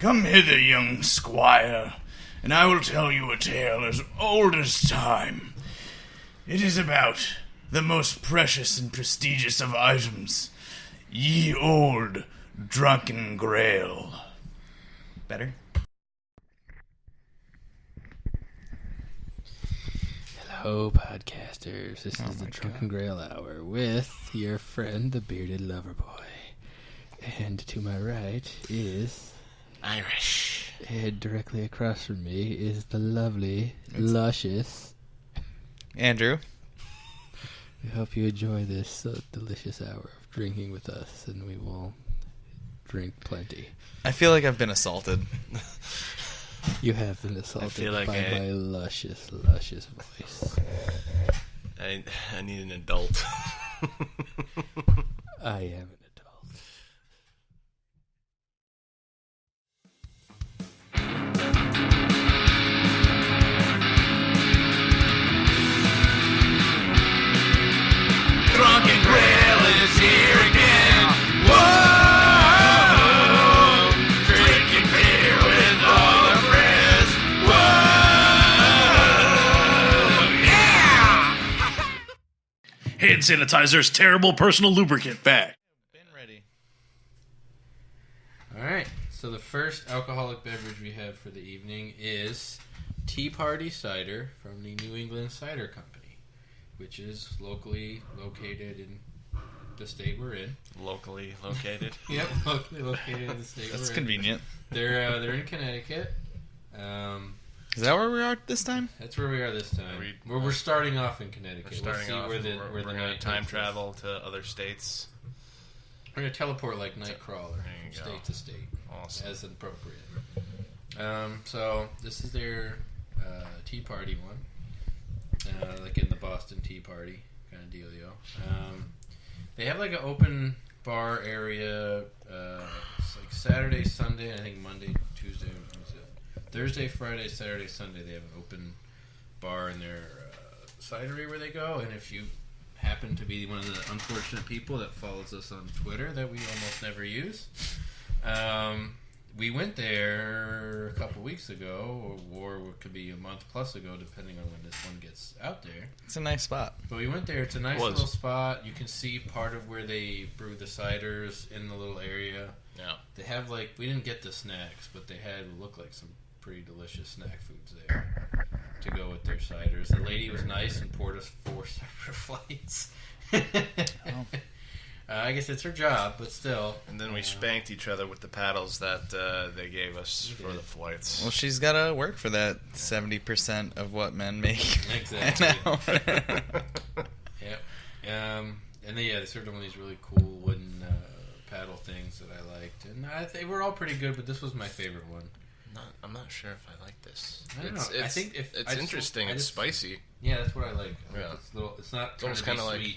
Come hither, young squire, and I will tell you a tale as old as time. It is about the most precious and prestigious of items, ye old Drunken Grail. Better? Hello, podcasters. This is the Drunken Grail Hour with your friend, the bearded lover boy. And to my right is... Irish. And directly across from me is the lovely, luscious... Andrew. We hope you enjoy this delicious hour of drinking with us, and we will drink plenty. I feel like I've been assaulted. You have been assaulted like by my luscious voice. I need an adult. I am an adult. Drunken Grail is here again. Whoa! Drinking beer with all our friends. Whoa! Yeah! Hand sanitizer's terrible personal lubricant back. Been ready. Alright, so the first alcoholic beverage we have for the evening is Tea Party Cider from the New England Cider Company, which is locally located in the state we're in. Locally located. Yep, locally located in the state That's we're convenient. in. They're in Connecticut. Is that where we are this time? That's where we are this time. We're starting off in Connecticut. We're starting off. Where We're the going night to time takes us. travel to other states. We're going to teleport like Nightcrawler There you from go. state to state. Awesome. As appropriate. So this is their Tea Party one. Like in the Boston Tea Party kind of dealio. They have like an open bar area. It's like Saturday, Sunday, and I think Monday, Tuesday, Thursday, Friday, Saturday, Sunday. They have an open bar in their cidery where they go. And if you happen to be one of the unfortunate people that follows us on Twitter that we almost never use, we went there a couple weeks ago, or it could be a month plus ago, depending on when this one gets out there. It's a nice spot. But we went there. It's a nice little spot. You can see part of where they brew the ciders in the little area. Yeah. They have like, we didn't get the snacks, but they had what looked like some pretty delicious snack foods there to go with their ciders. The lady was nice and poured us 4 separate flights. Oh. I guess it's her job, but still. And then we spanked each other with the paddles that they gave us for the flights. Well, she's got to work for that 70% of what men make. Exactly. Yep. And they served one of these really cool wooden paddle things that I liked. And they were all pretty good, but this was my favorite one. I'm not sure if I like this. I don't know. I think it's interesting. It's spicy. Yeah, that's what I like. Yeah. It's not. It's almost kind of like.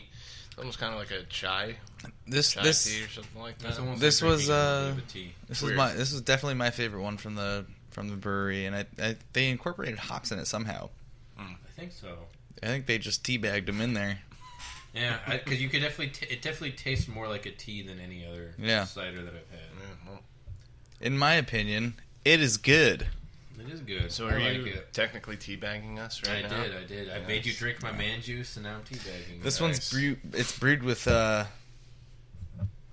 Almost kind of like a chai tea or something like that. This was definitely my favorite one from the brewery, and they incorporated hops in it somehow. I think so. I think they just teabagged them in there. Yeah, because you could it definitely tastes more like a tea than any other cider that I've had. Yeah, well. In my opinion, it is good. It is good. So are you technically teabagging us right now? I did. I made you drink my man juice, and now I'm teabagging. This one's brewed with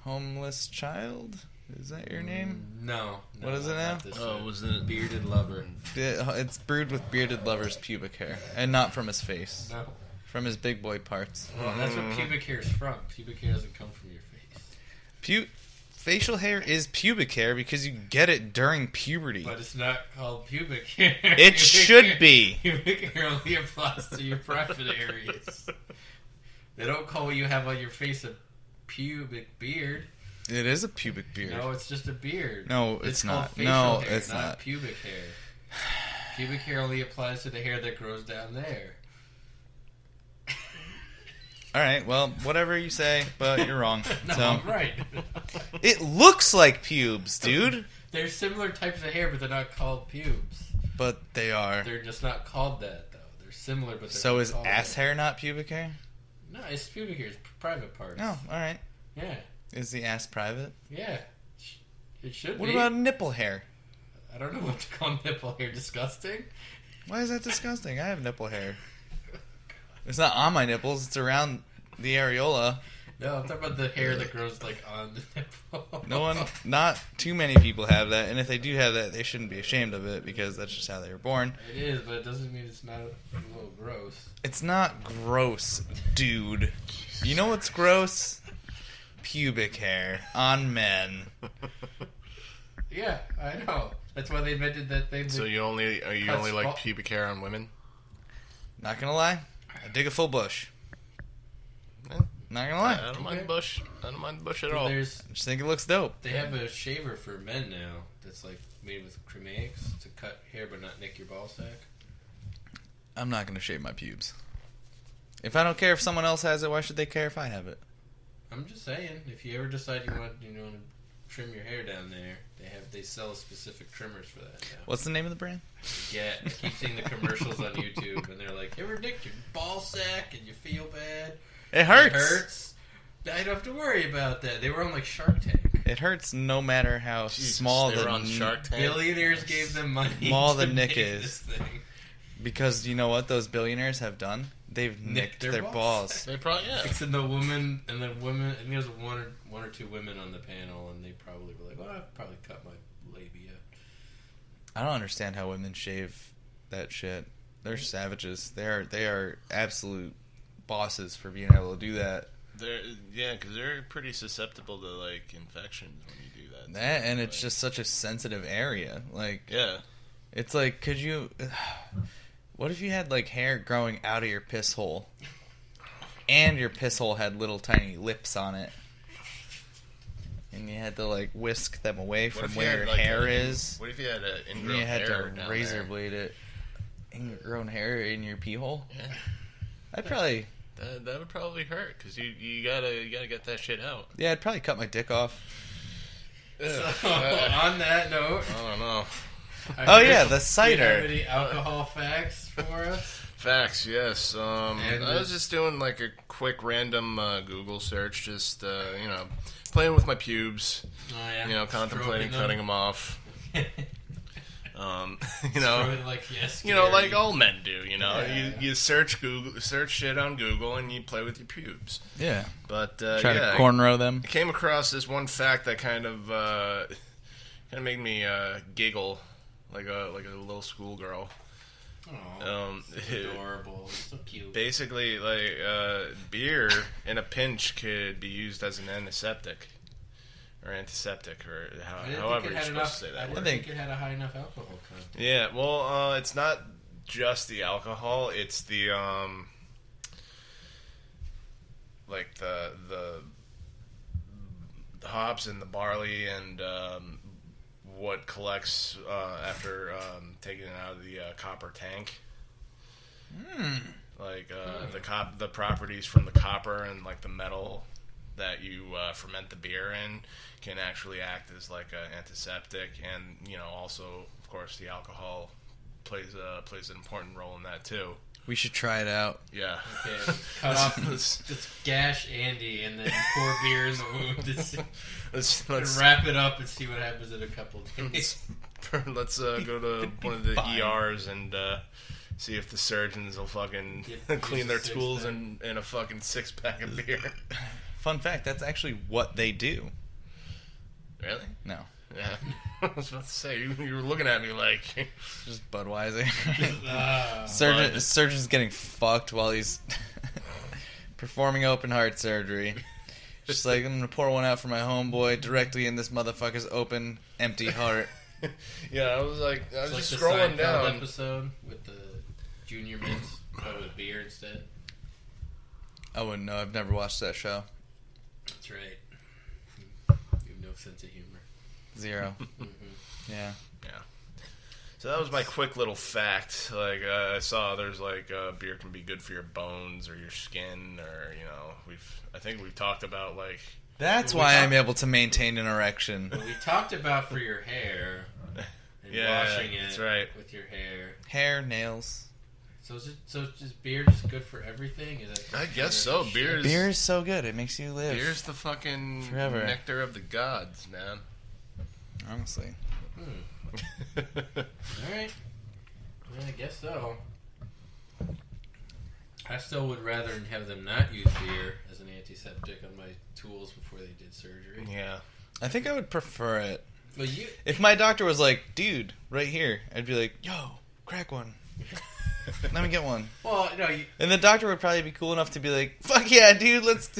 Homeless Child? Is that your name? No. What is it now? Was it Bearded Lover? It's brewed with Bearded Lover's pubic hair. And not from his face. No. From his big boy parts. Well, that's what pubic hair is from. Pubic hair doesn't come from your face. Facial hair is pubic hair because you get it during puberty. But it's not called pubic hair. It should be. Pubic hair only applies to your private areas. They don't call what you have on your face a pubic beard. It is a pubic beard. No, it's just a beard. No, it's not. Called No, facial hair, it's not. Pubic hair. Pubic hair only applies to the hair that grows down there. All right, well, whatever you say, but you're wrong. No, so. I'm right. It looks like pubes, dude. They're similar types of hair, but they're not called pubes. But they are. They're just not called that, though. They're similar, but they're So not is called ass that. hair not pubic hair? No, it's pubic hair. It's private parts. Oh, all right. Yeah. Is the ass private? Yeah. It should What be. about nipple hair? I don't know what to call nipple hair. Disgusting? Why is that disgusting? I have nipple hair. It's not on my nipples. It's around the areola. No, I'm talking about the hair that grows like on the nipple. Not too many people have that, and if they do have that, they shouldn't be ashamed of it because that's just how they were born. It is, but it doesn't mean it's not a little gross. It's not gross, dude. You know what's gross? Pubic hair on men. Yeah, I know. That's why they invented that thing. So you only like pubic hair on women? Not gonna lie, I dig a full bush. Not gonna lie. I don't mind bush. I don't mind bush at all. I just think it looks dope. They have a shaver for men now that's like made with cremates to cut hair but not nick your ball sack. I'm not gonna shave my pubes. If I don't care if someone else has it, why should they care if I have it? I'm just saying, if you ever decide you want to trim your hair down there, they sell specific trimmers for that now. What's the name of the brand? Yeah, I keep seeing the commercials on YouTube, and they're like, "Ever nicked your ball sack and you feel bad? It hurts. It hurts. I don't have to worry about that." They were on like Shark Tank. It hurts no matter how small the on Shark Tank. Billionaires gave them money. Small to the nick make is. this thing. Because you know what those billionaires have done? They've nicked their balls. They probably Except the woman, I think there's one or two women on the panel, and they probably were like, "Well, I've probably cut my labia." I don't understand how women shave that shit. They're savages. They are absolute bosses for being able to do that. Because they're pretty susceptible to like infections when you do that. That and it's just such a sensitive area. Like, it's like, could you? What if you had like hair growing out of your piss hole, and your piss hole had little tiny lips on it, and you had to like whisk them away from where your hair is? What if you had an ingrown you had hair to razor blade it? Ingrown hair in your pee hole? Yeah, I'd probably. That would probably hurt because you gotta get that shit out. Yeah, I'd probably cut my dick off. So, on that note, I don't know. The cider. Do you have any alcohol facts for us? Facts, yes. I was just doing like a quick random Google search, just playing with my pubes. Oh, yeah. Contemplating cutting them off. Like all men do. You search shit on Google, and you play with your pubes. Yeah, but try to cornrow them. I came across this one fact that kind of made me giggle, like a little schoolgirl. Oh, adorable, so cute. Basically, like beer in a pinch could be used as an antiseptic. Or antiseptic, or however you're supposed to say that. I didn't think it had a high enough alcohol content. Yeah, well, it's not just the alcohol; it's the like the hops and the barley and what collects after taking it out of the copper tank. Like the properties from the copper and like the metal that you ferment the beer in can actually act as like an antiseptic, and also of course the alcohol plays an important role in that too. We should try it out. Yeah. Okay. Cut off. Just gash Andy and then pour beer in the wound. Let's wrap it up and see what happens in a couple days. Let's go to one of the ERs and see if the surgeons will fucking clean their tools in a fucking 6-pack of beer. Fun fact, that's actually what they do. Really? No. Yeah. I was about to say, you were looking at me like... Just Budweiser. Surgeon's getting fucked while he's performing open heart surgery. Just like, I'm going to pour one out for my homeboy directly in this motherfucker's open, empty heart. Yeah, I was just like scrolling the down. Episode with the junior mints, but with beer instead. I wouldn't know. I've never watched that show. That's right. You have no sense of humor. Zero. Mm-hmm. Yeah. So that was my quick little fact. Like I saw, there's like beer can be good for your bones or your skin, or I think we've talked about like. That's why I'm able to maintain an erection. What we talked about for your hair and washing it with your hair. Hair, nails. So is just beer just good for everything? I guess so. Beer is so good. It makes you live. Beer's the fucking forever. nectar of the gods, man. Honestly. Alright. Yeah, I guess so. I still would rather have them not use beer as an antiseptic on my tools before they did surgery. Yeah. I think I would prefer it. But If my doctor was like, dude, right here, I'd be like, yo, crack one. Let me get one. Well, no, And the doctor would probably be cool enough to be like, fuck yeah, dude, let's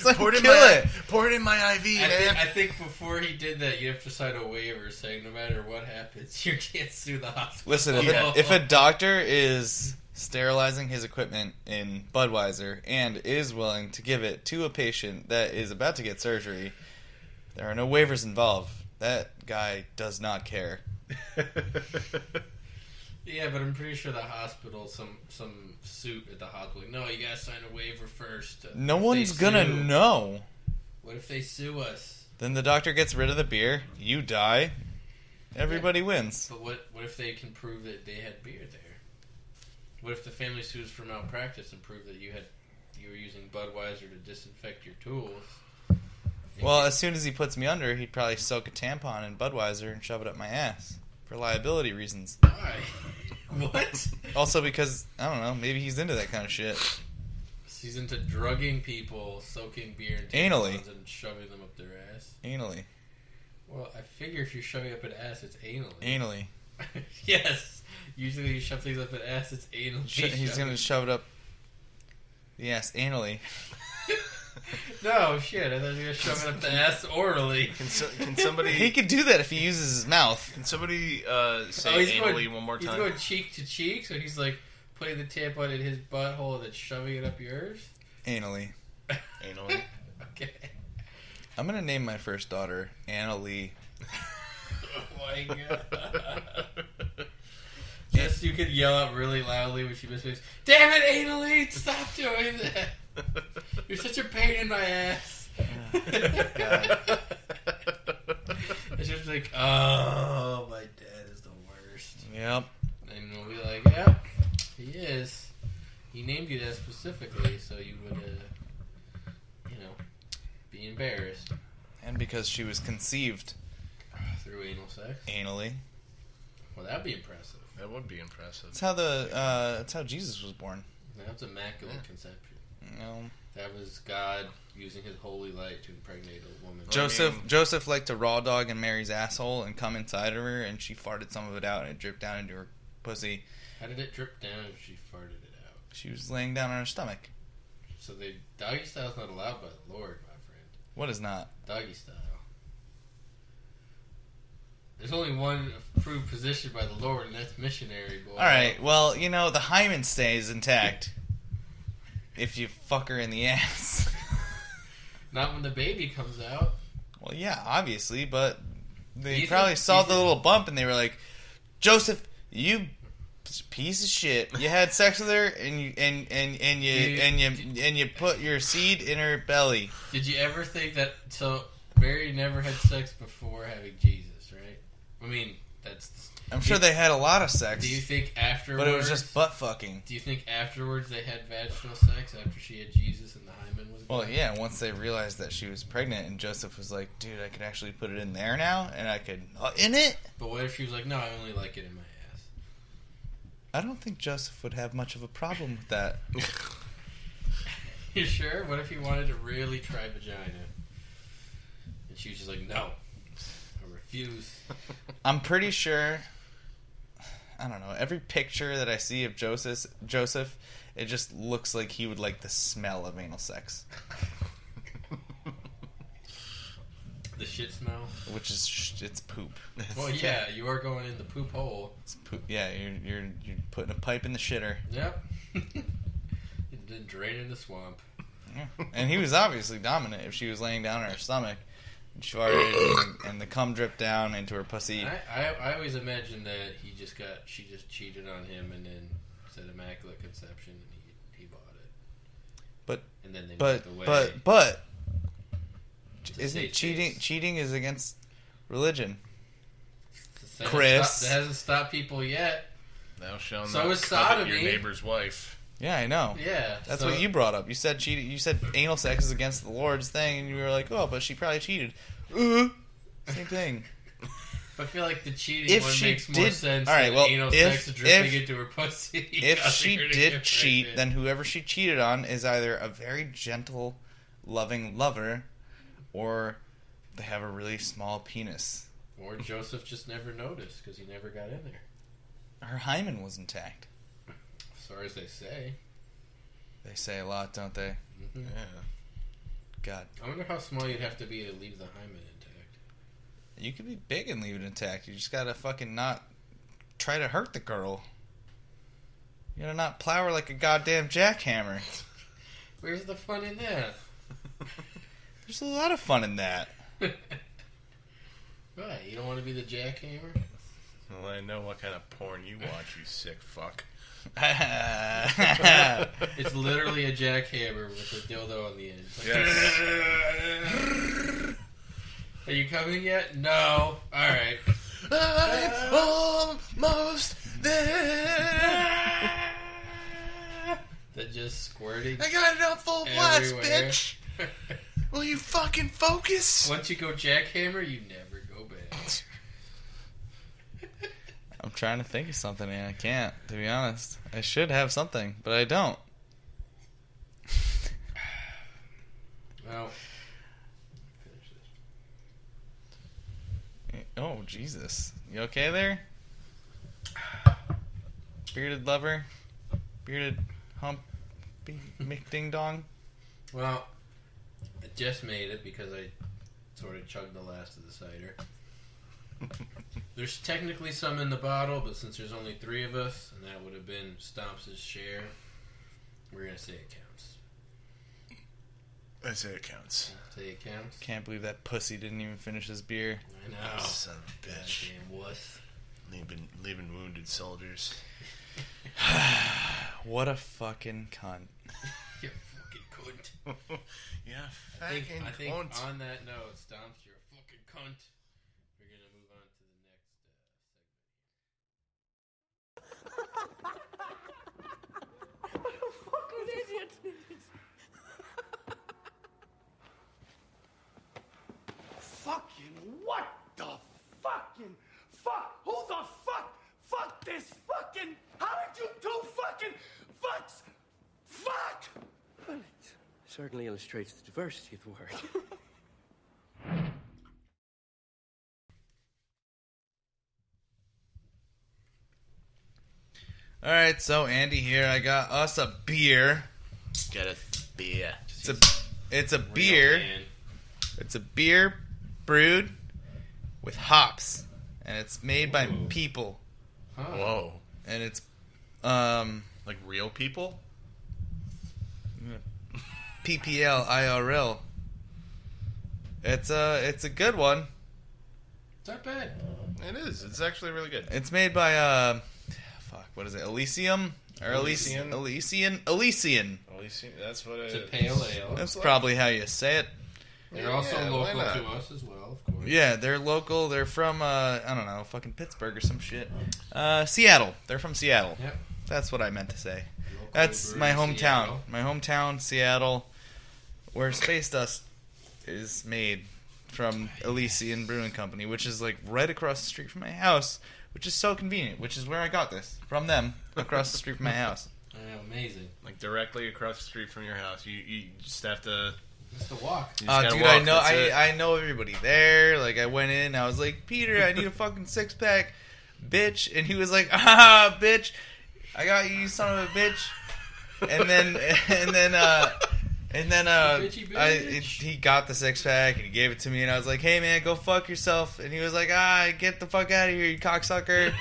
like, Pour it in kill my it. Pour it in my IV, man. I think before he did that, you have to sign a waiver saying no matter what happens, you can't sue the hospital. Listen, if a doctor is sterilizing his equipment in Budweiser and is willing to give it to a patient that is about to get surgery, there are no waivers involved. That guy does not care. Yeah, but I'm pretty sure the hospital, some suit at the hospital, no, you gotta sign a waiver first. No one's gonna know. What if they sue us? Then the doctor gets rid of the beer, you die, everybody wins. But what if they can prove that they had beer there? What if the family sues for malpractice and prove that you were using Budweiser to disinfect your tools? Well, as soon as he puts me under, he'd probably soak a tampon in Budweiser and shove it up my ass. For liability reasons. Why? What? Also because, I don't know, maybe he's into that kind of shit. He's into drugging people, soaking beer in Anally. tampons and shoving them up their ass. Anally. Well, I figure if you're shoving up an ass, it's anally. Anally. Yes. Usually you shove things up an ass, it's anally. He's gonna shove it up the ass anally. No, shit. I thought you were shoving up the ass orally. Can somebody... He could do that if he uses his mouth. Can somebody say anally one more time? He's going cheek to cheek, so he's like putting the tampon in his butthole and then shoving it up yours? Anally. Anally. Okay. I'm gonna name my first daughter Anna Lee. Oh my god. Yes, you could yell out really loudly when she misbehaves. Damn it, Annalie! Stop doing that! You're such a pain in my ass. God. It's just like, oh, my dad is the worst. Yep. And we'll be like, yep, he is. He named you that specifically so you would, be embarrassed. And because she was conceived Through anal sex? anally. Well, that'd be impressive. That would be impressive. That's how Jesus was born. That was immaculate conception. No. That was God using his holy light to impregnate a woman. Joseph liked to raw dog in Mary's asshole and come inside of her, and she farted some of it out, and it dripped down into her pussy. How did it drip down if she farted it out? She was laying down on her stomach. So the doggy style's not allowed by the Lord, my friend. What is not? Doggy style. There's only one approved position by the Lord, and that's missionary, boy. Alright, well, the hymen stays intact. If you fuck her in the ass. Not when the baby comes out. Well, yeah, obviously, but they You probably think- saw you the little bump and they were like, Joseph, you piece of shit. You had sex with her and you put your seed in her belly. Did you ever think that? So Mary never had sex before having Jesus, right? I mean, that's. I'm sure they had a lot of sex. Do you think afterwards? But it was just butt fucking. Do you think afterwards they had vaginal sex after she had Jesus and the hymen was? Well, yeah. Once they realized that she was pregnant, and Joseph was like, "Dude, I could actually put it in there now, and I could in it." But what if she was like, "No, I only like it in my ass"? I don't think Joseph would have much of a problem with that. You sure? What if he wanted to really try vagina? And she was just like, "No, I refuse." I'm pretty sure. I don't know. Every picture that I see of Joseph, it just looks like he would like the smell of anal sex. The shit smell? Which is it's poop. Well, yeah, you are going in the poop hole. It's poop. Yeah, you're putting a pipe in the shitter. Yep. And then draining the swamp. Yeah. And he was obviously dominant if she was laying down on her stomach. And she farted and the cum dripped down into her pussy. I always imagined that she just cheated on him and then said immaculate conception and he bought it. But and then they moved away. But isn't safe cheating? space. Cheating is against religion. That Chris. that hasn't stopped people yet. Thou shalt So not is covet your sodomy. neighbor's wife. Yeah, I know. Yeah, That's so- what you brought up. You said cheating. You said anal sex is against the Lord's thing, and you were like, "Oh, but she probably cheated." Same thing. I feel like the cheating one makes more sense all right, than well, anal sex dripping into her pussy. If she did cheat, then whoever she cheated on is either a very gentle, loving lover, or they have a really small penis. Or Joseph just never noticed because he never got in there. Her hymen was intact. As far as they say. They say a lot, don't they? Mm-hmm. Yeah. God. I wonder how small you'd have to be to leave the hymen intact. You could be big and leave it intact. You just gotta fucking not try to hurt the girl. You gotta not plow her like a goddamn jackhammer. Where's the fun in that? There's a lot of fun in that. Right, you don't want to be the jackhammer? Well, I know what kind of porn you watch, you sick fuck. It's literally a jackhammer with a dildo on the end. Like, Yes. Are you coming yet? No. Alright. I'm almost there. They're just squirting. I got it on full blast, everywhere. bitch. Will you fucking focus? Once you go jackhammer, you never go back. I'm trying to think of something and I can't, to be honest. I should have something, but I don't. Well, finish this. Oh, Jesus. You okay there? Bearded lover? Bearded hump? Ding dong? Well, I just made it because I sort of chugged the last of the cider. There's technically some in the bottle, but since there's only 3 of us, and that would have been Stomps' share, we're going to say it counts. I say it counts. Say it counts? Can't believe that pussy didn't even finish his beer. I know. Son of a bitch. Goddamn wuss. Leaving wounded soldiers. What a fucking cunt. You fucking cunt. Yeah, I think fucking cunt. on that note, Stomps, you're a fucking cunt. We're going to move on to the next segment. What a fucking idiot! Fucking what the fucking fuck? Who the fuck? Fuck this fucking. How did you two fucking fucks? Fuck! Well, it certainly illustrates the diversity of the word. Alright, so Andy here. I got us a beer. Get a beer. It's a beer. Man. It's a beer brewed with hops. And it's made by people. Huh. Whoa. And it's Like real people? PPL IRL. It's a good one. It's not bad. It is. It's actually really good. It's made by what is it? Elysium or Elysian? Elysian? That's what it It's is. a pale ale. That's probably how you say it. They're also Yeah, why local not? to us as well, of course. Yeah, they're local. They're from I don't know, fucking Pittsburgh or some shit. Seattle. They're from Seattle. Yep. That's what I meant to say. Locally That's brewed my in hometown. Seattle. My hometown, Seattle, where Space Dust is made from Elysian Brewing Company, which is like right across the street from my house, which is so convenient, which is where I got this. From them, across the street from my house. I know, amazing. Like directly across the street from your house. You just have to. Just to walk. You just gotta Dude, walk, I know that's it. I know everybody there. Like, I went in, I was like, Peter, I need a fucking 6-pack, bitch. And he was like, ah, bitch, I got you, you son of a bitch. And then Bitchy bitch. he got the 6-pack and he gave it to me, and I was like, hey man, go fuck yourself. And he was like, get the fuck out of here, you cocksucker.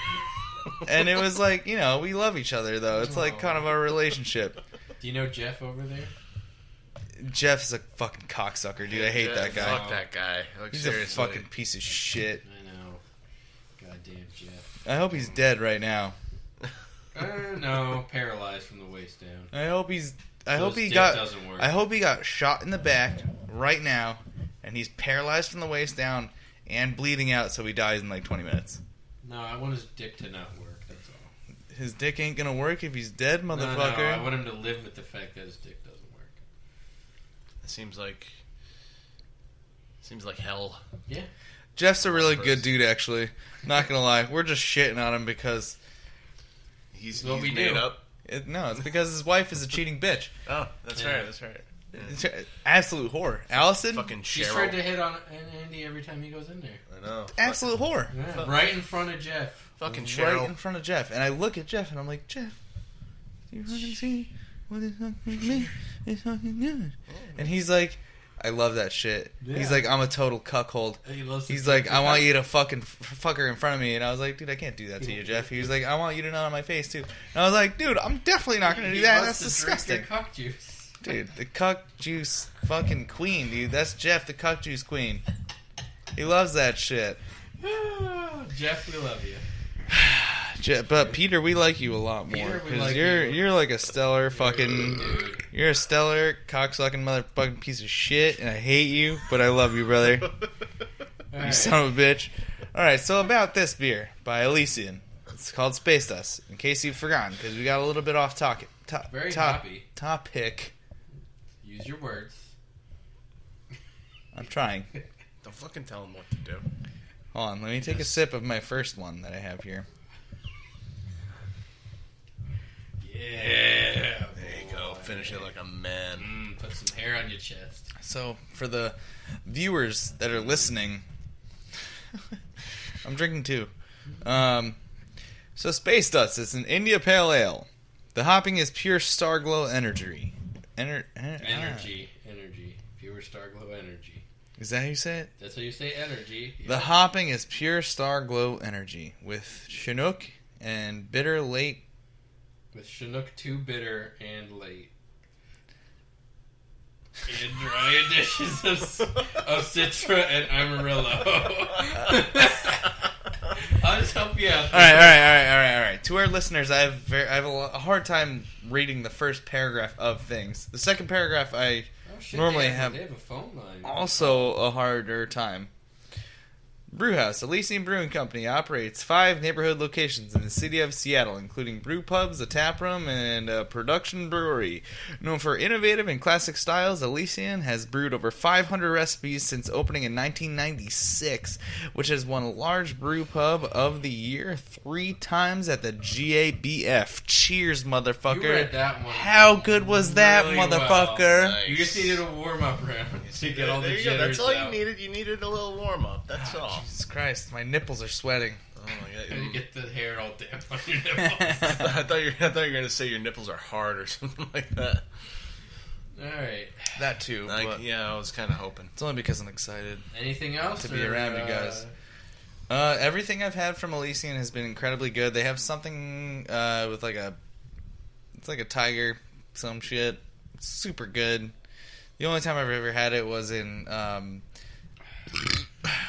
And it was like, you know, we love each other though. It's like kind of our relationship. Do you know Jeff over there? Jeff's a fucking cocksucker, dude. I hate Yeah, that guy. Fuck that guy. Like, He's seriously. a fucking piece of shit. I know. Goddamn Jeff. I hope he's dead right now. No, paralyzed from the waist down. I hope he his dick got. doesn't work. I hope he got shot in the back right now, and he's paralyzed from the waist down and bleeding out, so he dies in like 20 minutes. No, I want his dick to not work, that's all. His dick ain't gonna work if he's dead, motherfucker. No, I want him to live with the fact that his dick doesn't work. It seems like hell. Yeah. Jeff's a really good dude, actually. Not gonna lie. We're just shitting on him because... He's what we made do. up. No, it's because his wife is a cheating bitch. Oh, that's right. That's right. Absolute whore. Allison? Fucking She's Cheryl. tried to hit on Andy every time he goes in there. I know. Absolute whore. Yeah, right in front of Jeff. Fucking Cheryl. Right in front of Jeff. And I look at Jeff and I'm like, Jeff, do you fucking see what this fucking me is fucking good? And he's like, I love that shit. Yeah. He's like, I'm a total cuckold. He's like, I want you to fucking fuck her in front of me. And I was like, dude, I can't do that to you, Jeff. He was like, I want you to nut on my face, too. And I was like, dude, I'm definitely not going to do that. That's disgusting. Cock juice. Dude, the cuck juice fucking queen, dude. That's Jeff, the cuck juice queen. He loves that shit. Jeff, we love you. But Peter, we like you a lot more Peter, we because like you're you. like a stellar fucking. Dude. You're a stellar cocksucking motherfucking piece of shit, and I hate you, but I love you, brother. You Alright. son of a bitch. All right, so about this beer by Elysian. It's called Space Dust. In case you've forgotten, because we got a little bit off topic. Very hoppy. Topic. Use your words. I'm trying. Don't fucking tell him what to do. Hold on, let me take a sip of my first one that I have here. Yeah. There you go. Finish it like a man. Put some hair on your chest. So, for the viewers that are listening, I'm drinking too. So, Space Dust is an India Pale Ale. The hopping is pure Starglow energy. Energy. Pure Starglow energy. Is that how you say it? That's how you say energy. The Yeah. hopping is pure Starglow energy with Chinook and bitter late. With Chinook 2 bitter and late. And dry additions of Citra and Amarillo. I'll just help you out. All right. To our listeners, I have a hard time reading the first paragraph of things. The second paragraph, I Oh, shit, normally they have a phone line. also a harder time. Brewhouse, Elysian Brewing Company, operates 5 neighborhood locations in the city of Seattle, including brew pubs, a tap room, and a production brewery. Known for innovative and classic styles, Elysian has brewed over 500 recipes since opening in 1996, which has won Large Brew Pub of the Year 3 times at the GABF. Cheers, motherfucker. You read that one. How good was that, really motherfucker? well. Nice. You just needed a warm-up round to get all the There you go. jitters That's all out. you needed. You needed a little warm up. That's all. Jesus Christ, my nipples are sweating. Oh my You god. get the hair all damp on your nipples. I thought you were gonna say your nipples are hard or something like that. Alright. That too, but Yeah, I was kind of hoping. it's only because I'm excited Anything else? to be or, around you guys. Everything I've had from Elysian has been incredibly good. They have something with it's like a tiger, some shit. It's super good. The only time I've ever had it was in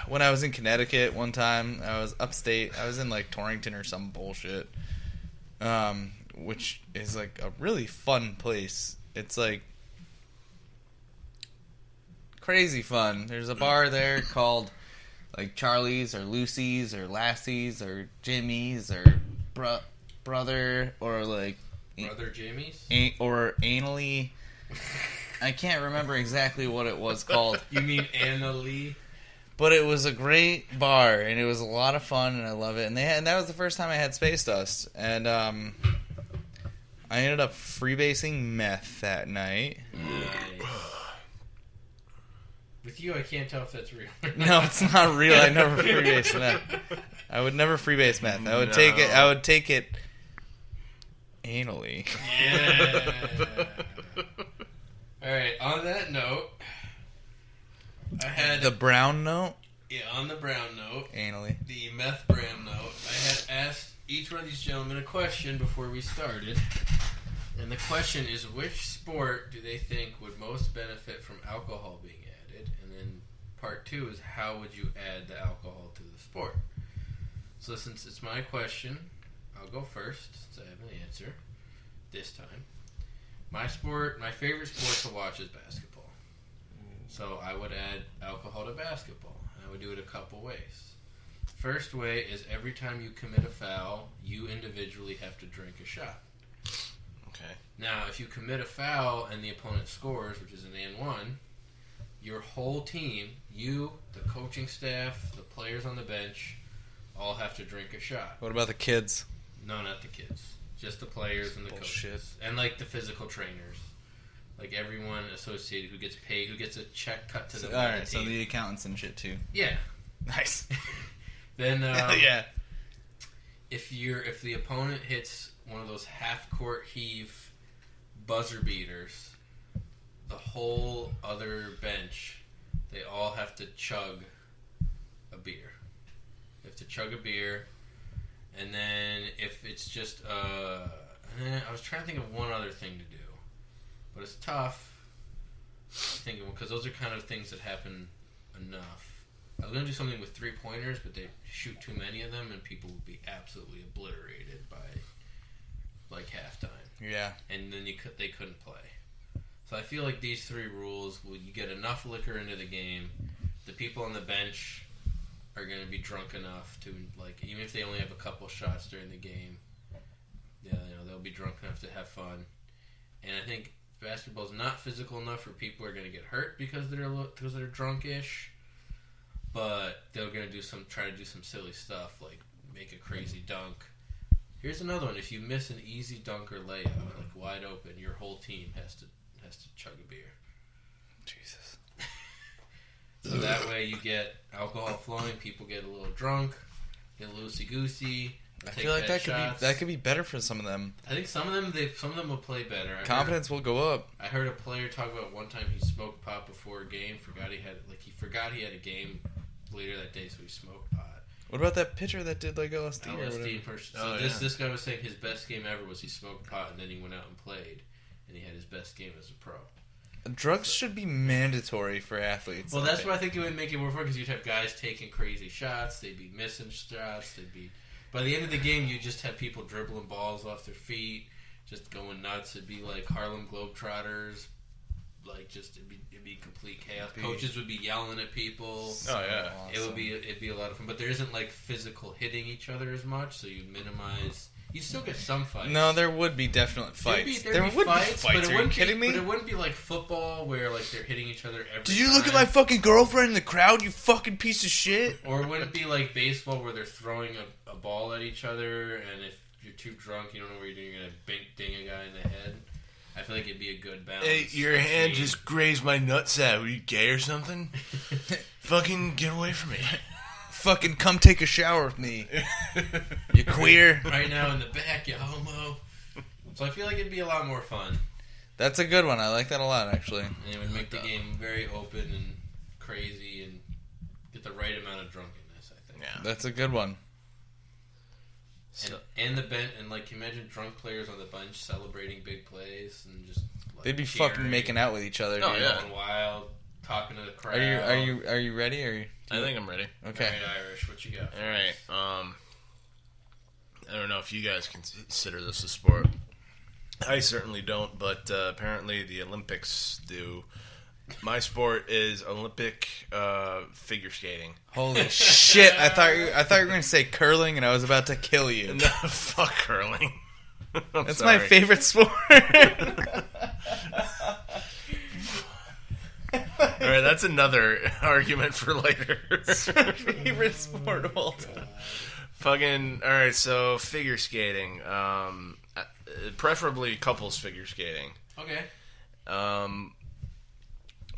when I was in Connecticut one time. I was upstate. I was in like Torrington or some bullshit, which is like a really fun place. It's like crazy fun. There's a bar there called like Charlie's or Lucy's or Lassie's or Jimmy's or Brother or like Brother Jimmy's? or Anally. I can't remember exactly what it was called. You mean Anna Lee? But it was a great bar, and it was a lot of fun, and I love it. And that was the first time I had Space Dust, and I ended up freebasing meth that night. Nice. With you, I can't tell if that's real. No, it's not real. I never freebase meth. I would never freebase meth. I would take it. I would take it anally. Yeah. All right. On that note, I had The brown note, on the brown note, anally. the meth brand note. I had asked each one of these gentlemen a question before we started, and the question is, which sport do they think would most benefit from alcohol being added? And then part 2 is, how would you add the alcohol to the sport? So since it's my question, I'll go first since I have an answer this time. My favorite sport to watch is basketball. So I would add alcohol to basketball. I would do it a couple ways. First way is every time you commit a foul, you individually have to drink a shot. Okay. Now, if you commit a foul and the opponent scores, which is an and one, your whole team, you, the coaching staff, the players on the bench, all have to drink a shot. What about the kids? No, not the kids. Just the players and the coaches. And, like, the physical trainers. Like, everyone associated who gets paid, who gets a check cut to them. All right, so the accountants and shit, too. Yeah. Nice. Then, yeah. If the opponent hits one of those half-court heave buzzer beaters, the whole other bench, they all have to chug a beer. They have to chug a beer, and then if it's just I was trying to think of one other thing to do, but it's tough. Because those are kind of things that happen enough. I was going to do something with 3-pointers, but they shoot too many of them, and people would be absolutely obliterated by, like, halftime. Yeah. And then they couldn't play. So I feel like these 3 rules, you get enough liquor into the game, the people on the bench are going to be drunk enough to, like, even if they only have a couple shots during the game, they'll be drunk enough to have fun. And I think basketball's not physical enough where people are going to get hurt because they're drunkish. But they're going to try to do some silly stuff, like make a crazy dunk. Here's another one. If you miss an easy dunk or layup, like wide open, your whole team has to chug a beer. Jesus. So that way you get alcohol flowing, people get a little drunk, get loosey-goosey. I feel like that could be better for some of them. I think some of them will play better. Confidence will go up. I heard a player talk about one time he smoked pot before a game, forgot he had a game later that day, so he smoked pot. What about that pitcher that did like LSD or whatever? So this guy was saying his best game ever was he smoked pot and then he went out and played, and he had his best game as a pro. Drugs should be mandatory for athletes. Well, that's why I think it would make it more fun, because you'd have guys taking crazy shots, they'd be missing shots, by the end of the game, you just have people dribbling balls off their feet, just going nuts. It'd be like Harlem Globetrotters. Like, just it'd be complete chaos. Coaches would be yelling at people. Oh yeah, awesome. It'd be a lot of fun. But there isn't like physical hitting each other as much, so you minimize. You still get some fights. No, there would be definite fights. There would be fights. But Are you kidding me? But it wouldn't be like football where like they're hitting each other every Did you time. look at my fucking girlfriend in the crowd, you fucking piece of shit? Or it wouldn't be like baseball where they're throwing a ball at each other, and if you're too drunk, you don't know what you're doing, you're gonna ding a guy in the head. I feel like it'd be a good balance. Hey, your hand just grazed my nutsack. Were you gay or something? Fucking get away from me. Fucking come take a shower with me. You queer. Right now in the back, you homo. So I feel like it'd be a lot more fun. That's a good one. I like that a lot, actually. And it would make the game very open and crazy and get the right amount of drunkenness, I think. Yeah. That's a good one. And the bench, and like imagine drunk players on the bench celebrating big plays and just like, they'd be cheering, fucking making out with each other. Oh, dude. yeah. going wild, talking to the crowd. Are you ready? I think I'm ready. Okay. All right, Irish, what you got? All right. I don't know if you guys consider this a sport. I certainly don't, but apparently the Olympics do. My sport is Olympic figure skating. Holy shit! I thought you were going to say curling, and I was about to kill you. No, fuck curling. That's my favorite sport. All right, that's another argument for later. It's my favorite sport of all time. Fucking all right. So figure skating, preferably couples figure skating. Okay.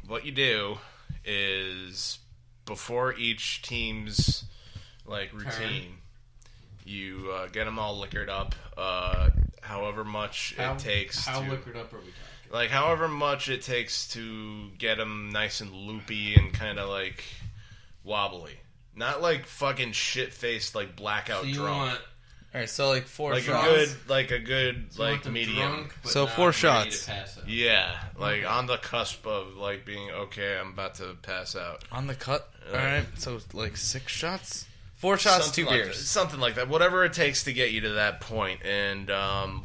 What you do is before each team's like routine, you get them all liquored up. However much it takes. How liquored up are we talking? Like however much it takes to get them nice and loopy and kind of like wobbly, not like fucking shit faced like blackout So you drunk. want All right, so like four like shots. a good you want like them medium. drunk, but So not 4 ready shots. to pass out. Yeah, like on the cusp of like being okay. I'm about to pass out. On the cut. All right, so like 6 shots. 4 shots, Something 2 like beers. that. Something like that. Whatever it takes to get you to that point. And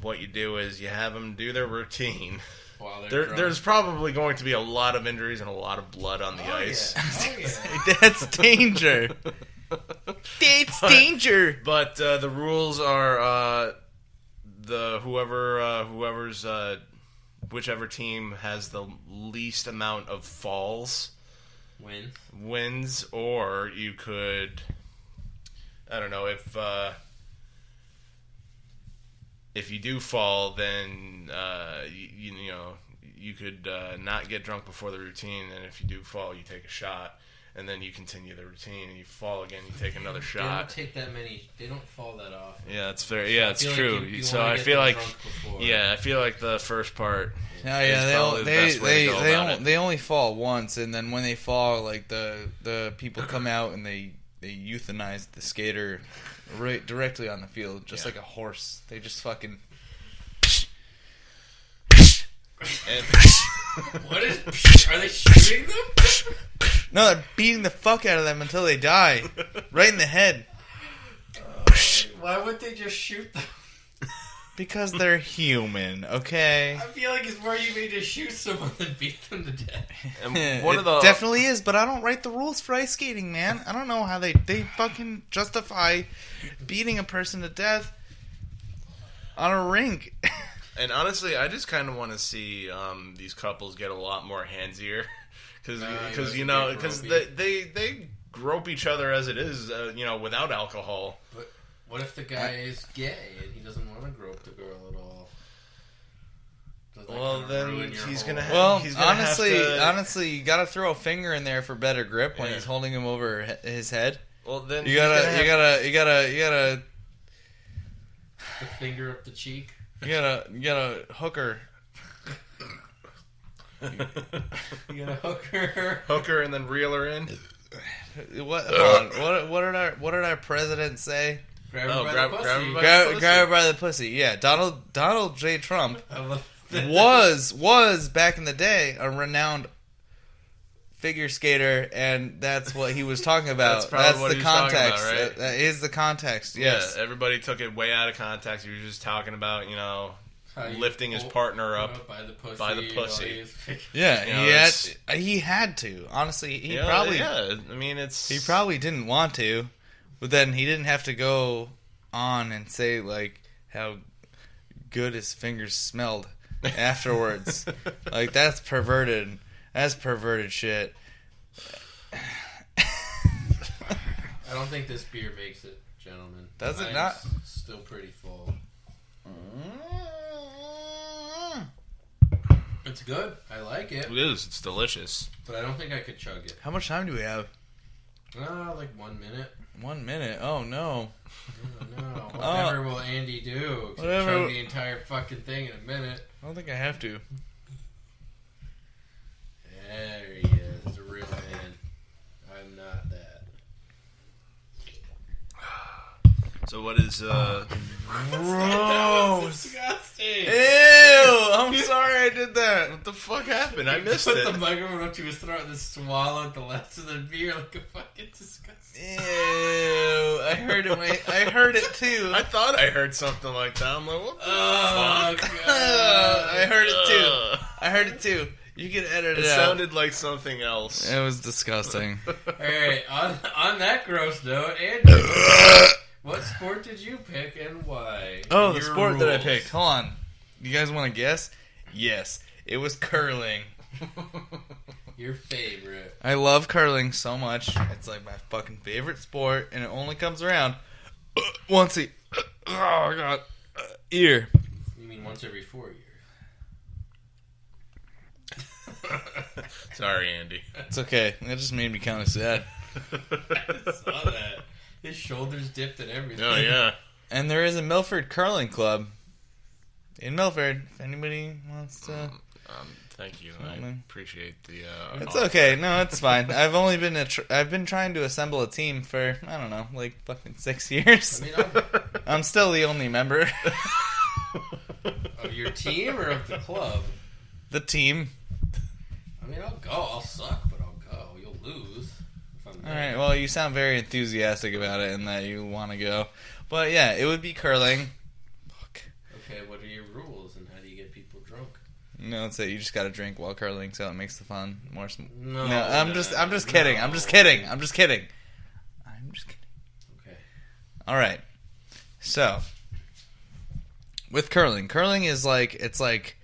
what you do is you have them do their routine. While they're drunk. There's probably going to be a lot of injuries and a lot of blood on the ice. Yeah. Oh, yeah. That's danger. It's danger. But the rules are whichever team has the least amount of falls wins, or you could, I don't know, if you do fall, then you know, you could not get drunk before the routine, and if you do fall, you take a shot, and then you continue the routine, and you fall again, you take another shot. They don't take that many. They don't fall that often. Yeah, that's fair. Yeah, it's true. Like you so I feel like, I feel like the first part. Oh, yeah, they only fall once, and then when they fall, like the people come out and they euthanize the skater right directly on the field, just like a horse. They just fucking. And What is? Are they shooting them? No, they're beating the fuck out of them until they die, right in the head. Why wouldn't they just shoot them? Because they're human, okay? I feel like it's more humane to shoot someone than beat them to death. And one of the definitely is, but I don't write the rules for ice skating, man. I don't know how they fucking justify beating a person to death on a rink. And honestly, I just kind of want to see these couples get a lot more handsier, because you know, because they grope each other as it is, you know, without alcohol. But what if the guy is gay and he doesn't want to grope the girl at all? Well, then he's gonna have. Well, he's gonna honestly, you gotta throw a finger in there for better grip when he's holding him over his head. Well, then you gotta the finger up the cheek. You gotta hook her. You gotta hook her, and then reel her in. What? Hold on. What did our president say? Grab her by the pussy. Yeah, Donald J. Trump was back in the day a renowned figure skater, and that's what he was talking about. That's what the he was talking context. about, right? That is the context. Yes. Yeah, everybody took it way out of context. He was just talking about, you know, lifting his partner up by the pussy. Yeah, you know, he had to. Honestly, he probably didn't want to, but then he didn't have to go on and say like how good his fingers smelled afterwards. Like that's perverted. That's perverted shit. I don't think this beer makes it, gentlemen. Does it not? Still pretty full. It's good. I like it. It is. It's delicious. But I don't think I could chug it. How much time do we have? Like 1 minute. 1 minute? Oh, no. No. Whatever will Andy do? Chug the entire fucking thing in a minute. I don't think I have to. There he is. He's a real man. I'm not that. So what is Gross. That was disgusting. Ew! I'm sorry I did that. What the fuck happened? I missed Put it. the microphone up to his throat and then swallowed the last of the beer like a fucking disgusting. Ew! I heard it too. I thought I heard something like that. I'm like, what the fuck? God. I heard it too. You can edit it out. It sounded like something else. It was disgusting. Alright, on that gross note, Andy, what sport did you pick and why? Oh, and the sport that I picked. Hold on. You guys want to guess? Yes. It was curling. Your favorite. I love curling so much. It's like my fucking favorite sport, and it only comes around once a year. You mean once every 4 years? Sorry, Andy. It's okay. That just made me kind of sad. I saw that. His shoulders dipped and everything. Oh, yeah. And there is a Milford Curling Club in Milford. If anybody wants to... Thank you. I appreciate the... It's okay. No, it's fine. I've been trying to assemble a team for, I don't know, like fucking 6 years. I mean, I'm still the only member. of your team or of the club? The team. I mean, I'll go. I'll suck, but I'll go. You'll lose. If I'm there. Alright, well, you sound very enthusiastic about it and that you want to go. But yeah, it would be curling. Fuck. Okay, what are your rules and how do you get people drunk? No, that's it. You just gotta drink while curling, so it makes the fun more. No, I'm just kidding. I'm just kidding. Okay. All right. So, with curling is like it's like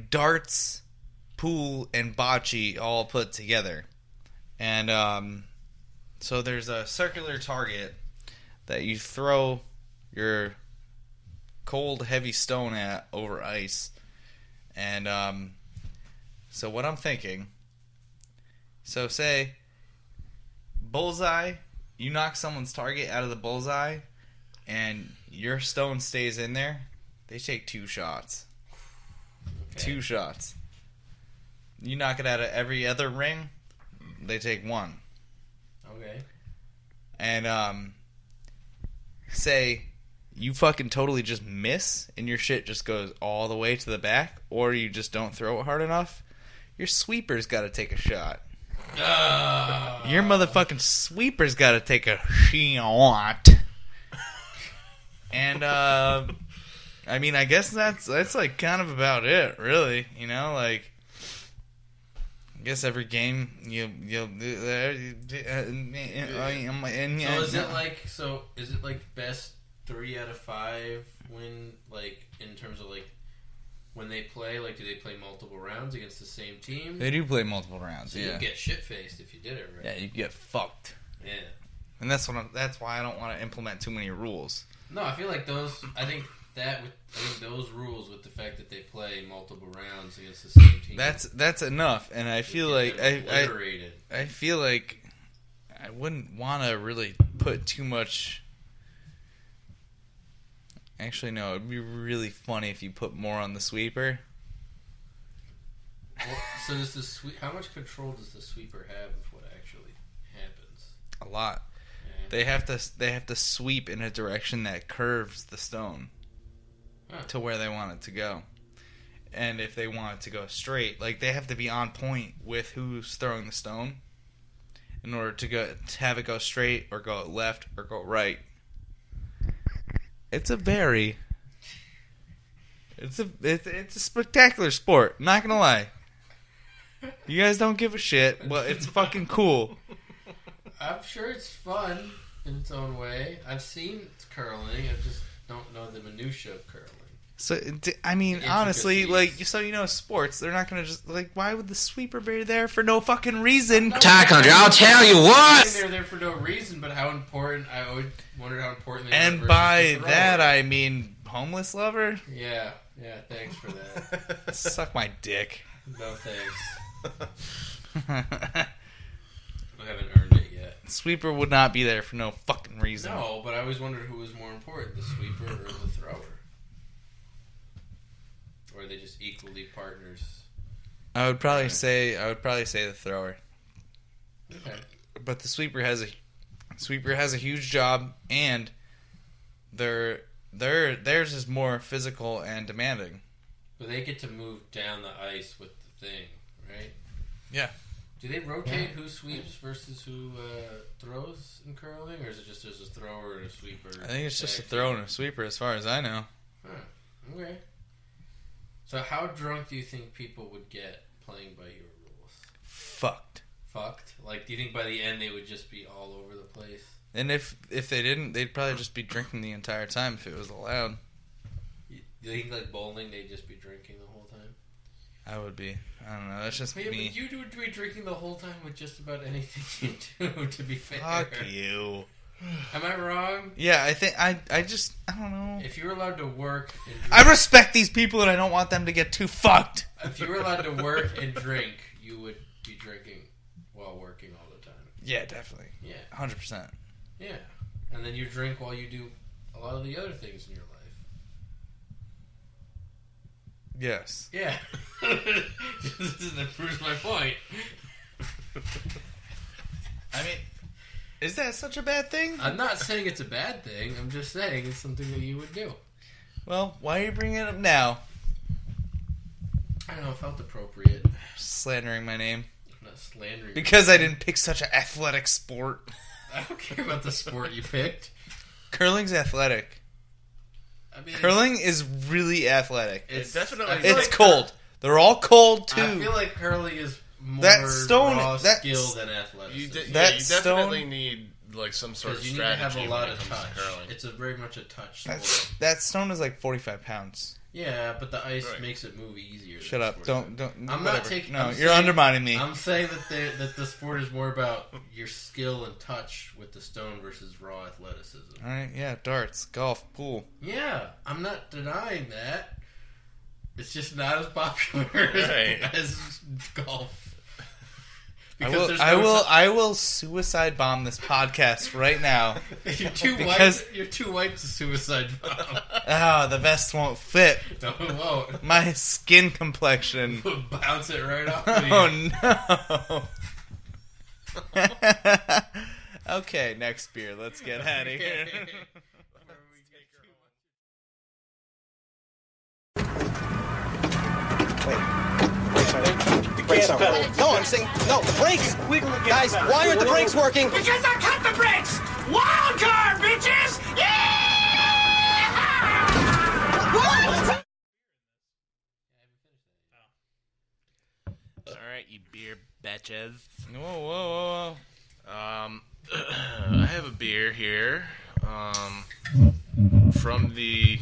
darts pool and bocce all put together. And so there's a circular target that you throw your cold, heavy stone at over ice. And so what I'm thinking, so say bullseye, you knock someone's target out of the bullseye and your stone stays in there, they take 2 shots. Okay. 2 shots. You knock it out of every other ring, they take 1. Okay. And say you fucking totally just miss and your shit just goes all the way to the back, or you just don't throw it hard enough, your sweeper's got to take a shot. Your motherfucking sweeper's got to take a shot. And I mean, I guess that's like kind of about it, really. You know, like I guess every game you'll so is it like best 3 out of 5 when, like, in terms of like when they play, like, do they play multiple rounds against the same team? They do play multiple rounds. So yeah, you get shit faced if you did it right. Yeah, you get fucked. Yeah, and that's why I don't want to implement too many rules. No, I feel like those. I think those rules with the fact that they play multiple rounds against the same team. That's enough, and I feel like I feel like I wouldn't want to really put too much. Actually, no. It'd be really funny if you put more on the sweeper. Well, so does the how much control does the sweeper have of what actually happens? A lot. Yeah. They have to sweep in a direction that curves the stone to where they want it to go. And if they want it to go straight, like, they have to be on point with who's throwing the stone in order to have it go straight or go left or go right. It's a spectacular sport. I'm not gonna lie. You guys don't give a shit, but it's fucking cool. I'm sure it's fun in its own way. I've seen curling. I just don't know the minutia of curling. So, I mean, honestly, like, so you know, sports, they're not going to just, like, why would the sweeper be there for no fucking reason? Country, I'll tell you what! They're there for no reason, but how important, I always wondered how important they were. And by that, I mean, homeless lover? Yeah, thanks for that. Suck my dick. No thanks. I haven't earned it yet. Sweeper would not be there for no fucking reason. No, but I always wondered who was more important, the sweeper or the thrower. Or are they just equally partners? I would probably say the thrower. Okay. But the sweeper has a huge job, and theirs is more physical and demanding. But they get to move down the ice with the thing, right? Yeah. Do they rotate who sweeps versus who throws in curling, or is it just there's a thrower and a sweeper? I think it's just a throw and a sweeper, as far as I know. Huh. Okay. So how drunk do you think people would get playing by your rules? Fucked. Like, do you think by the end they would just be all over the place? And if they didn't, they'd probably just be drinking the entire time if it was allowed. You think, like, bowling, they'd just be drinking the whole time? I would be. I don't know. That's just me. But you would be drinking the whole time with just about anything you do, to be fair. Fuck you. Am I wrong? Yeah, I think I don't know. If you were allowed to work and drink, I respect these people and I don't want them to get too fucked. If you were allowed to work and drink, you would be drinking while working all the time. Yeah, definitely. Yeah. 100%. Yeah. And then you drink while you do a lot of the other things in your life. Yes. Yeah. That proves my point. I mean, is that such a bad thing? I'm not saying it's a bad thing. I'm just saying it's something that you would do. Well, why are you bringing it up now? I don't know. It felt appropriate. Slandering my name. I'm not slandering. Because I didn't pick such an athletic sport. I don't care about the sport you picked. Curling's athletic. I mean, curling is really athletic. It's definitely. It's cold. They're all cold too. I feel like curling is more that stone, raw skill than athleticism. You definitely need like some sort of Because you need to strategy have a lot when it of comes touch. to curling. It's very much a touch sport. That stone is like 45 pounds. Yeah, but the ice Right. makes it move easier. Shut than up! the sport. Don't. I'm whatever. not taking. No, I'm you're saying- undermining me. I'm saying that the sport is more about your skill and touch with the stone versus raw athleticism. All right, yeah, darts, golf, pool. Yeah, I'm not denying that. It's just not as popular Right. as golf. I Because will. there's I no will. ti- I will suicide bomb this podcast right now. You're too because- white. You're too white to suicide bomb. Ah, the vest won't fit. No, it won't. My skin complexion. Bounce it right off of you. Oh no. Okay, next beer. Let's get out of here. Brakes aren't working. No, I'm saying no. The brakes. Guys, why aren't the brakes working? Because I cut the brakes! Wild card, bitches! Yeah! What? All right, you beer betches. Whoa. I have a beer here, from the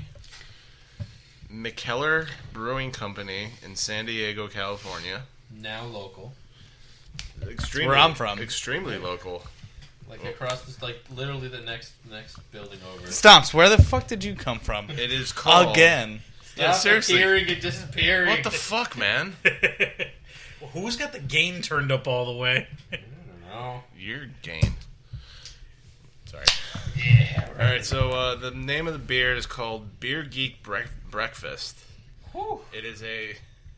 McKellar Brewing Company in San Diego, California. Now local, Extremely, where I'm from. Extremely local. like across this, like literally the next building over. Stomps, where the fuck did you come from? It is called Again. Yeah, seriously. Appearing and disappearing. What the fuck, man? Well, who's got the gain turned up all the way? I don't know. You're game. Sorry. Yeah. All right, so the name of the beer is called Beer Geek Breakfast. Whew. It is a.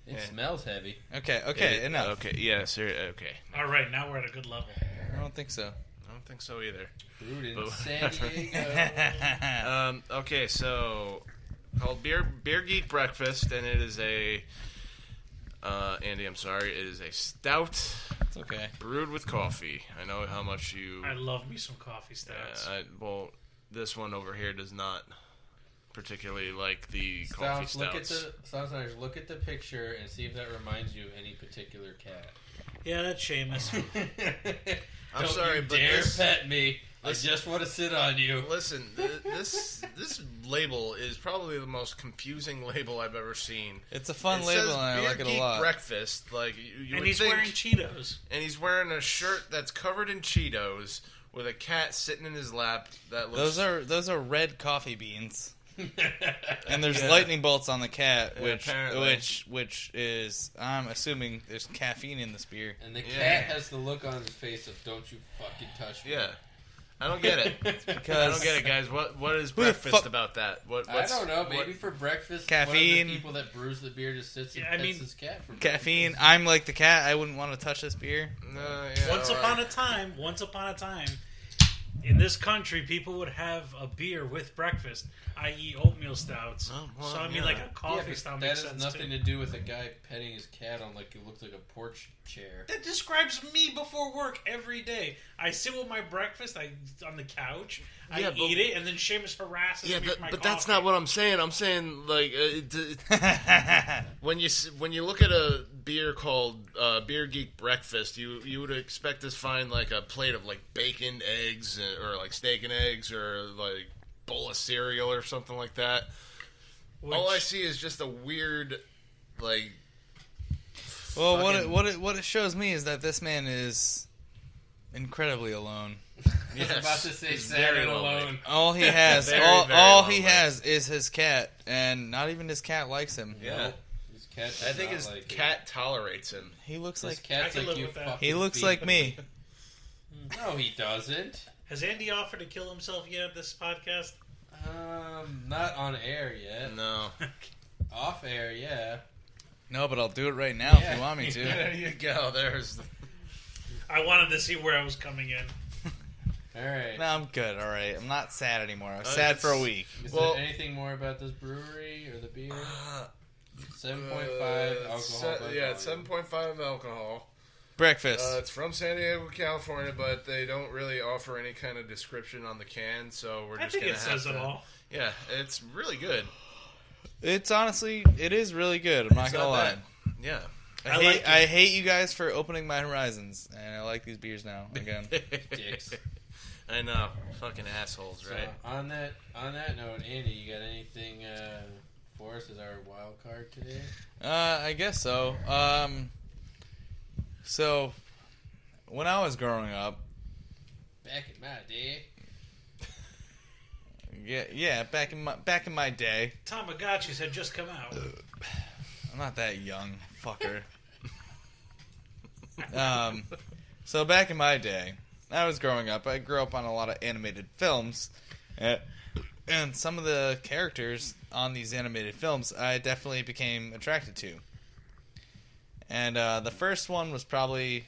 It smells heavy. Okay, enough. Okay, yeah, okay. All right, now we're at a good level. I don't think so. I don't think so either. Brewed in But- San Diego. Okay, so called Beer Geek Breakfast, and it is a. Andy, I'm sorry. It is a stout It's okay. brewed with coffee. I know how much you. I love me some coffee stouts. Well, this one over here does not particularly like the coffee stouts. Look at the picture and see if that reminds you of any particular cat. Yeah, that's Seamus. I'm Don't sorry, you but dare this- pet me. I just want to sit on you. Listen, this label is probably the most confusing label I've ever seen. It's a fun It label, says and I Beer like it a Geek lot. Breakfast, like you And would he's think, wearing Cheetos. and he's wearing a shirt that's covered in Cheetos with a cat sitting in his lap. That looks Those are red coffee beans, and there's lightning bolts on the cat, Yeah, which apparently. which is I'm assuming there's caffeine in this beer. And the Yeah. cat has the look on his face of "Don't you fucking touch me." Yeah, I don't get it. I don't get it, guys. What is Who the breakfast fuck- about that? I What's, don't know. what- Maybe for breakfast, Caffeine. one of the people that brews the beer just sits and Yeah, I pets mean, his cat for Caffeine. breakfast. I'm like the cat. I wouldn't want to touch this beer. yeah, Once all upon right. a time, in this country, people would have a beer with breakfast, i.e., oatmeal stouts. Oh, well, so I mean, yeah. like a Yeah, coffee but stout that makes has sense nothing too. to do with a guy petting his cat on like it looks like a porch chair. That describes me before work every day. I sit with my breakfast on the couch. I Yeah, but- eat it, and then Seamus harasses Yeah, me for my but that's coffee. not what I'm saying. I'm saying like when you look at a beer called Beer Geek Breakfast, you would expect to find like a plate of like bacon, eggs, or like steak and eggs, or like bowl of cereal or something like that. All I see is just a weird like. Well, fucking- what it shows me is that this man is incredibly alone. I was about to say he's sad very and lonely. alone. All he has, Very, all very he lonely. has is his cat, and not even his cat likes him. Yeah, Nope. His cat does I think not his like cat tolerates him. He looks It. His like cat's I can like live you with that. fucking he looks feed like him. me. No, he doesn't. Has Andy offered to kill himself yet this podcast? Not on air yet. No, Off air, yeah. No, but I'll do it right now if Yeah. you want me to. there you go. There's. I wanted to see where I was coming in. All right. No, I'm good. All right, I'm not sad anymore. I was Uh, sad for a it's- week. Is Well- there anything more about this brewery or the beer? 7.5 alcohol. Yeah, it's 7.5 alcohol. Breakfast. It's from San Diego, California, but they don't really offer any kind of description on the can, so we're I just think gonna it have says to. it all. Yeah, it's really good. It's honestly, it is really good. I'm not It's gonna not lie. bad. Yeah. I hate you guys for opening my horizons, and I like these beers now again. Dicks. I know, fucking assholes, So, right? on that note, Andy, you got anything for us as our wild card today? I guess so. So when I was growing up, Back in my day. yeah, back in my day. Tamagotchis had just come out. I'm not that young, fucker. So back in my day, I was growing up. I grew up on a lot of animated films, and some of the characters on these animated films I definitely became attracted to. And the first one was probably,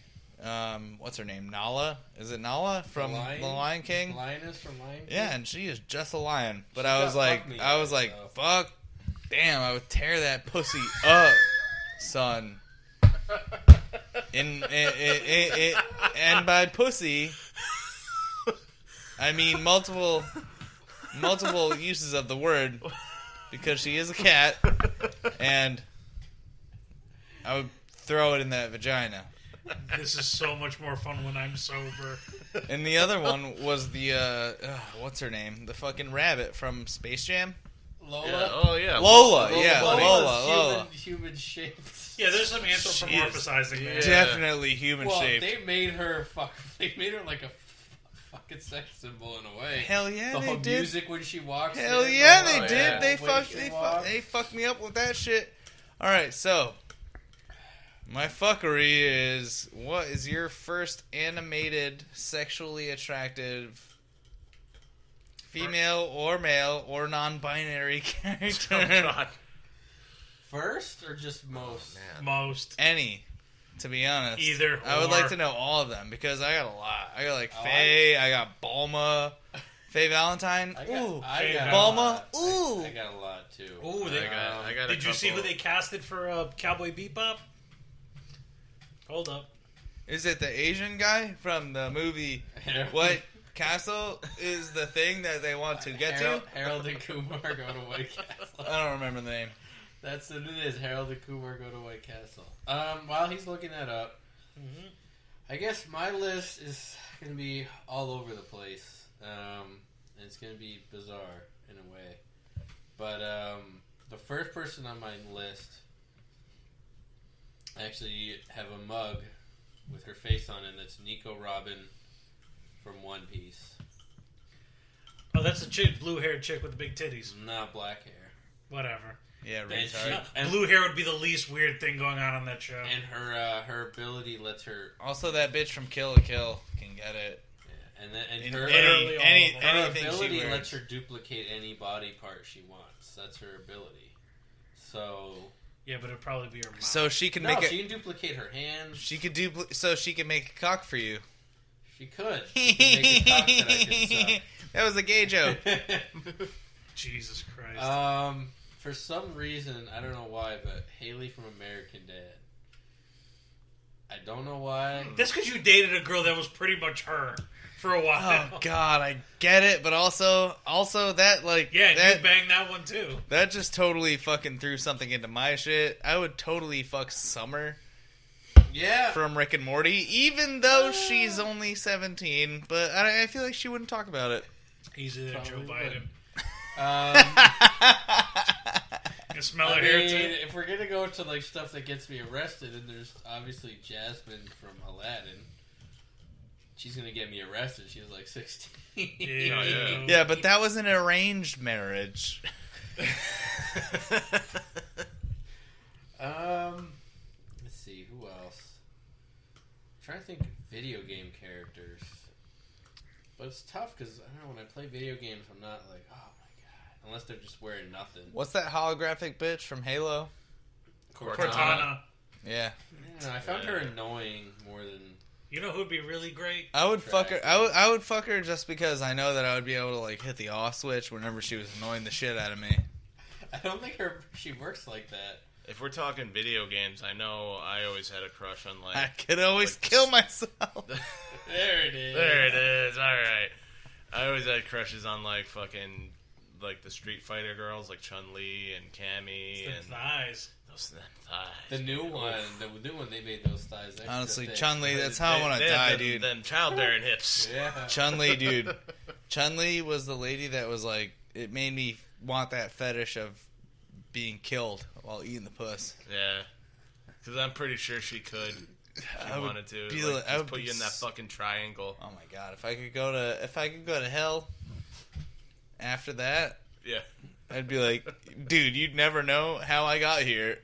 what's her name? Nala? Is it Nala from The Lion King? Lioness from Lion King? Yeah, and she is just a lion. But She I was like, fuck, damn, I would tear that pussy up, son. And by pussy, I mean multiple uses of the word, because she is a cat, and I would throw it in that vagina. This is so much more fun when I'm sober. And the other one was the what's her name? The fucking rabbit from Space Jam. Lola. Yeah. Oh yeah. Lola. Yeah, Lola's Lola. Human shaped. Yeah, there's some anthropomorphizing there. Definitely human Well, shaped. they made her like a fucking sex symbol in a way. Hell yeah, the they whole did. music when she walks. Hell in, yeah, the they whole- did. yeah, They the way fucked. she They walks. fucked me up with that shit. All right, so my fuckery is: what is your first animated, sexually attractive, female or male or non-binary character? Oh God. First or just most? Most. Any, to be honest. Either I would or. like to know all of them because I got a lot. I got like Oh, Faye. I got Bulma. Faye Valentine. I Ooh. got a Bulma. lot. Ooh. I got a lot too. Ooh, I got did a you see who couple. they casted for Cowboy Bebop? Hold up. Is it the Asian guy from the movie? What Castle is the thing that they want to get to? Harold and Kumar go to White Castle. I don't remember the name. That's what it is. Harold and Kumar go to White Castle. While he's looking that up, I guess my list is going to be all over the place. And it's going to be bizarre in a way. But the first person on my list, I actually have a mug with her face on it. That's Nico Robin from One Piece. Oh, that's the chick, blue-haired chick with the big titties. Not black hair. Whatever. Yeah, And retard. and- Blue hair would be the least weird thing going on that show. And her ability lets her. Also, that bitch from Kill la Kill can get it. Yeah, and then and In her, literally all any, of them. her anything she ability wears. lets her duplicate any body part she wants. That's her ability. So Yeah, but it'd probably be her mouth. So she can no, make it. she can duplicate her hands. She could so she can make a cock for you. She could. She could make a cock that I could suck. That was a gay joke. Jesus Christ. For some reason, I don't know why, but Haley from American Dad. I don't know why. That's because you dated a girl that was pretty much her for a while. Oh God, I get it, but also that like Yeah, that you banged that one too. that just totally fucking threw something into my shit. I would totally fuck Summer Yeah. from Rick and Morty, even though she's only 17. But I feel like she wouldn't talk about it. Easy there, Joe Probably Biden. You smell her hair too? if we're gonna go to like stuff that gets me arrested, and there's obviously Jasmine from Aladdin. She's gonna get me arrested. She was like 16. Yeah. Yeah, but that was an arranged marriage. Let's see who else. I'm trying to think of video game characters, but it's tough because I don't know, when I play video games, I'm not like, oh my god, unless they're just wearing nothing. What's that holographic bitch from Halo? Cortana. Yeah, I don't know, I found her annoying more than. You know who'd be really great? I would fuck her. I would fuck her just because I know that I would be able to like hit the off switch whenever she was annoying the shit out of me. I don't think she works like that. If we're talking video games, I know I always had a crush on like. I could always kill myself. There it is. There it is. All right. I always had crushes on like fucking like the Street Fighter girls, like Chun-Li and Cammy and thighs. Those thighs. The new one, they made those thighs. Extra Honestly, thick. Chun-Li, that's how I want to die, dude. Them childbearing hips. Yeah. Chun-Li, dude. Chun-Li was the lady that was like, it made me want that fetish of being killed while eating the puss. Yeah. Because I'm pretty sure she could. If she wanted to. I would put you in that fucking triangle. Oh my god, if I could go to hell after that, yeah, I'd be like, dude, you'd never know how I got here.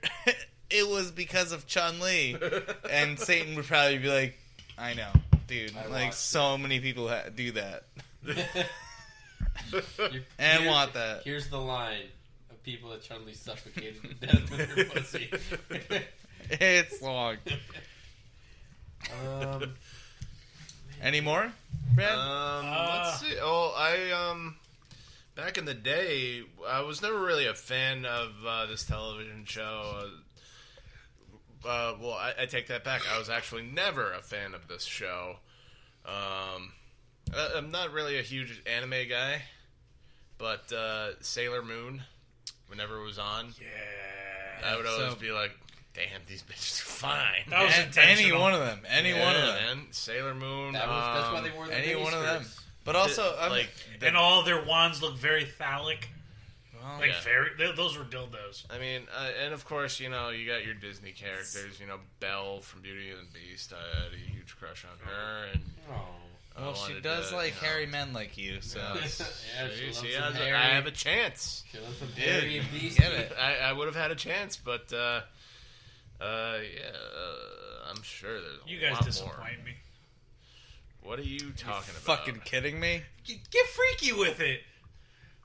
It was because of Chun-Li. And Satan would probably be like, I know, dude. Like, so many people do that. And want that. Here's the line of people that Chun-Li suffocated to death with her pussy. It's long. Any more, Brad? Let's see. Oh, back in the day, I was never really a fan of this television show. Well, I take that back. I was actually never a fan of this show. I'm not really a huge anime guy, but Sailor Moon, whenever it was on, I would always be like, damn, these bitches are fine. That was any one of them. Any one of them. Man. Sailor Moon. That's why they wore the any one of them. skirts. But also, and all their wands look very phallic. Well, like those were dildos. I mean, and of course, you know, you got your Disney characters. You know, Belle from Beauty and the Beast. I had a huge crush on her, and well, she does like hairy men like you. So she has I have a chance. She loves some hairy and beastie. Get it? I would have had a chance, but I'm sure there's you guys lot disappoint more. me. What are you talking about? Fucking kidding me? Get freaky with it.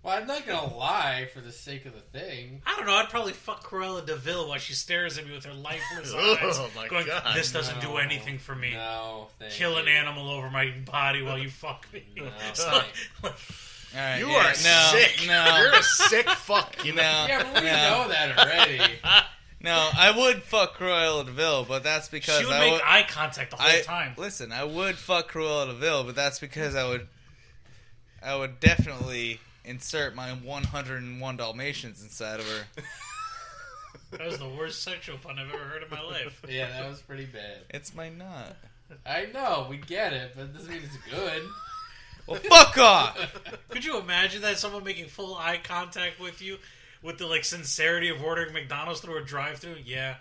Well, I'm not gonna lie for the sake of the thing. I don't know. I'd probably fuck Cruella de Vil while she stares at me with her lifeless Oh, eyes. my going, God. this doesn't do anything for me. No, Kill an animal over my body while you fuck me. No. All right, You are sick. No, You're a sick fuck. You know. Yeah, but we know that already. No, I would fuck Cruella de Vil, but that's because she would make eye contact the whole time. Listen, I would fuck Cruella de Vil, but that's because I would definitely insert my 101 Dalmatians inside of her. That was the worst sexual pun I've ever heard in my life. Yeah, that was pretty bad. It's my nut. I know, we get it, but it doesn't mean it's good. Well, fuck off! Could you imagine that someone making full eye contact with you with the sincerity of ordering McDonald's through a drive-thru? Yeah,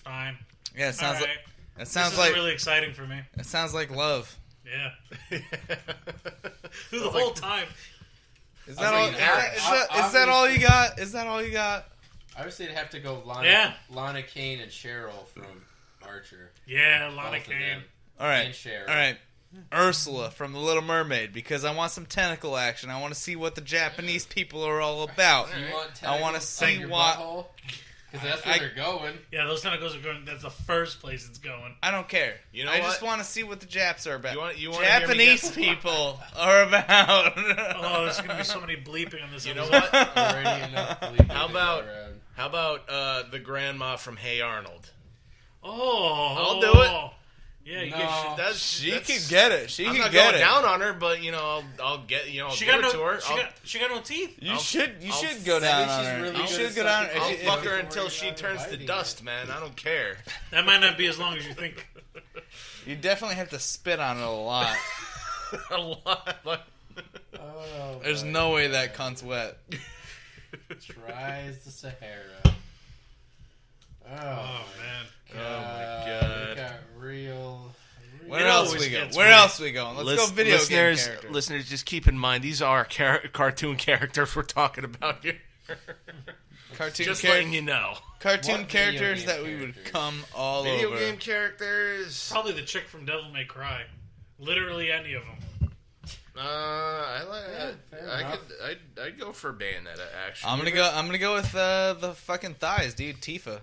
fine. Yeah, it sounds right. like it This sounds is like really exciting for me. it sounds like love. Yeah. Through the whole time. Is that all? Is that all you got? Is that all you got? I would say it'd have to go Lana Kane and Cheryl from Archer. Yeah, Lana Both of Kane. them. All right, And Cheryl. all right. Ursula from The Little Mermaid, because I want some tentacle action. I want to see what the Japanese people are all about. You want I want to tentacles see up your what. butthole? Because that's where they're going. Yeah, those tentacles are going. That's the first place it's going. I don't care. You know I what? just want to see what the Japs are about. You want Japanese people are about. Oh, there's going to be so many bleeping on this You episode. know what? Already enough bleeping How to about go around. how about the grandma from Hey Arnold? Oh. I'll do it. Yeah, you No. get... She can get it. She I'm can not get going it. down on her, but I'll get I'll She give got it to no. her. She got no teeth. You I'll- should I'll- go down Maybe on she's her. really You good should at go down. sucking I'll If you- fuck her Don't until worry she about turns to biting dust, man. I don't care. That might not be as long as you think. You definitely have to spit on it a lot. A lot. Like, Oh, There's my no way God. that cunt's wet. Tries the Sahara. Oh, man. oh my god. We got real. Where It else always we go? gets Where weird. else we going? Let's go video game characters. Listeners, just keep in mind these are cartoon characters we're talking about here. Cartoon Just char- letting you know. cartoon What video characters game that we would characters? come all Video over. game characters. Probably the chick from Devil May Cry. Literally any of them. I like. Yeah, fair enough. I'd go for Bayonetta. Actually, I'm gonna go with the fucking thighs, dude. Tifa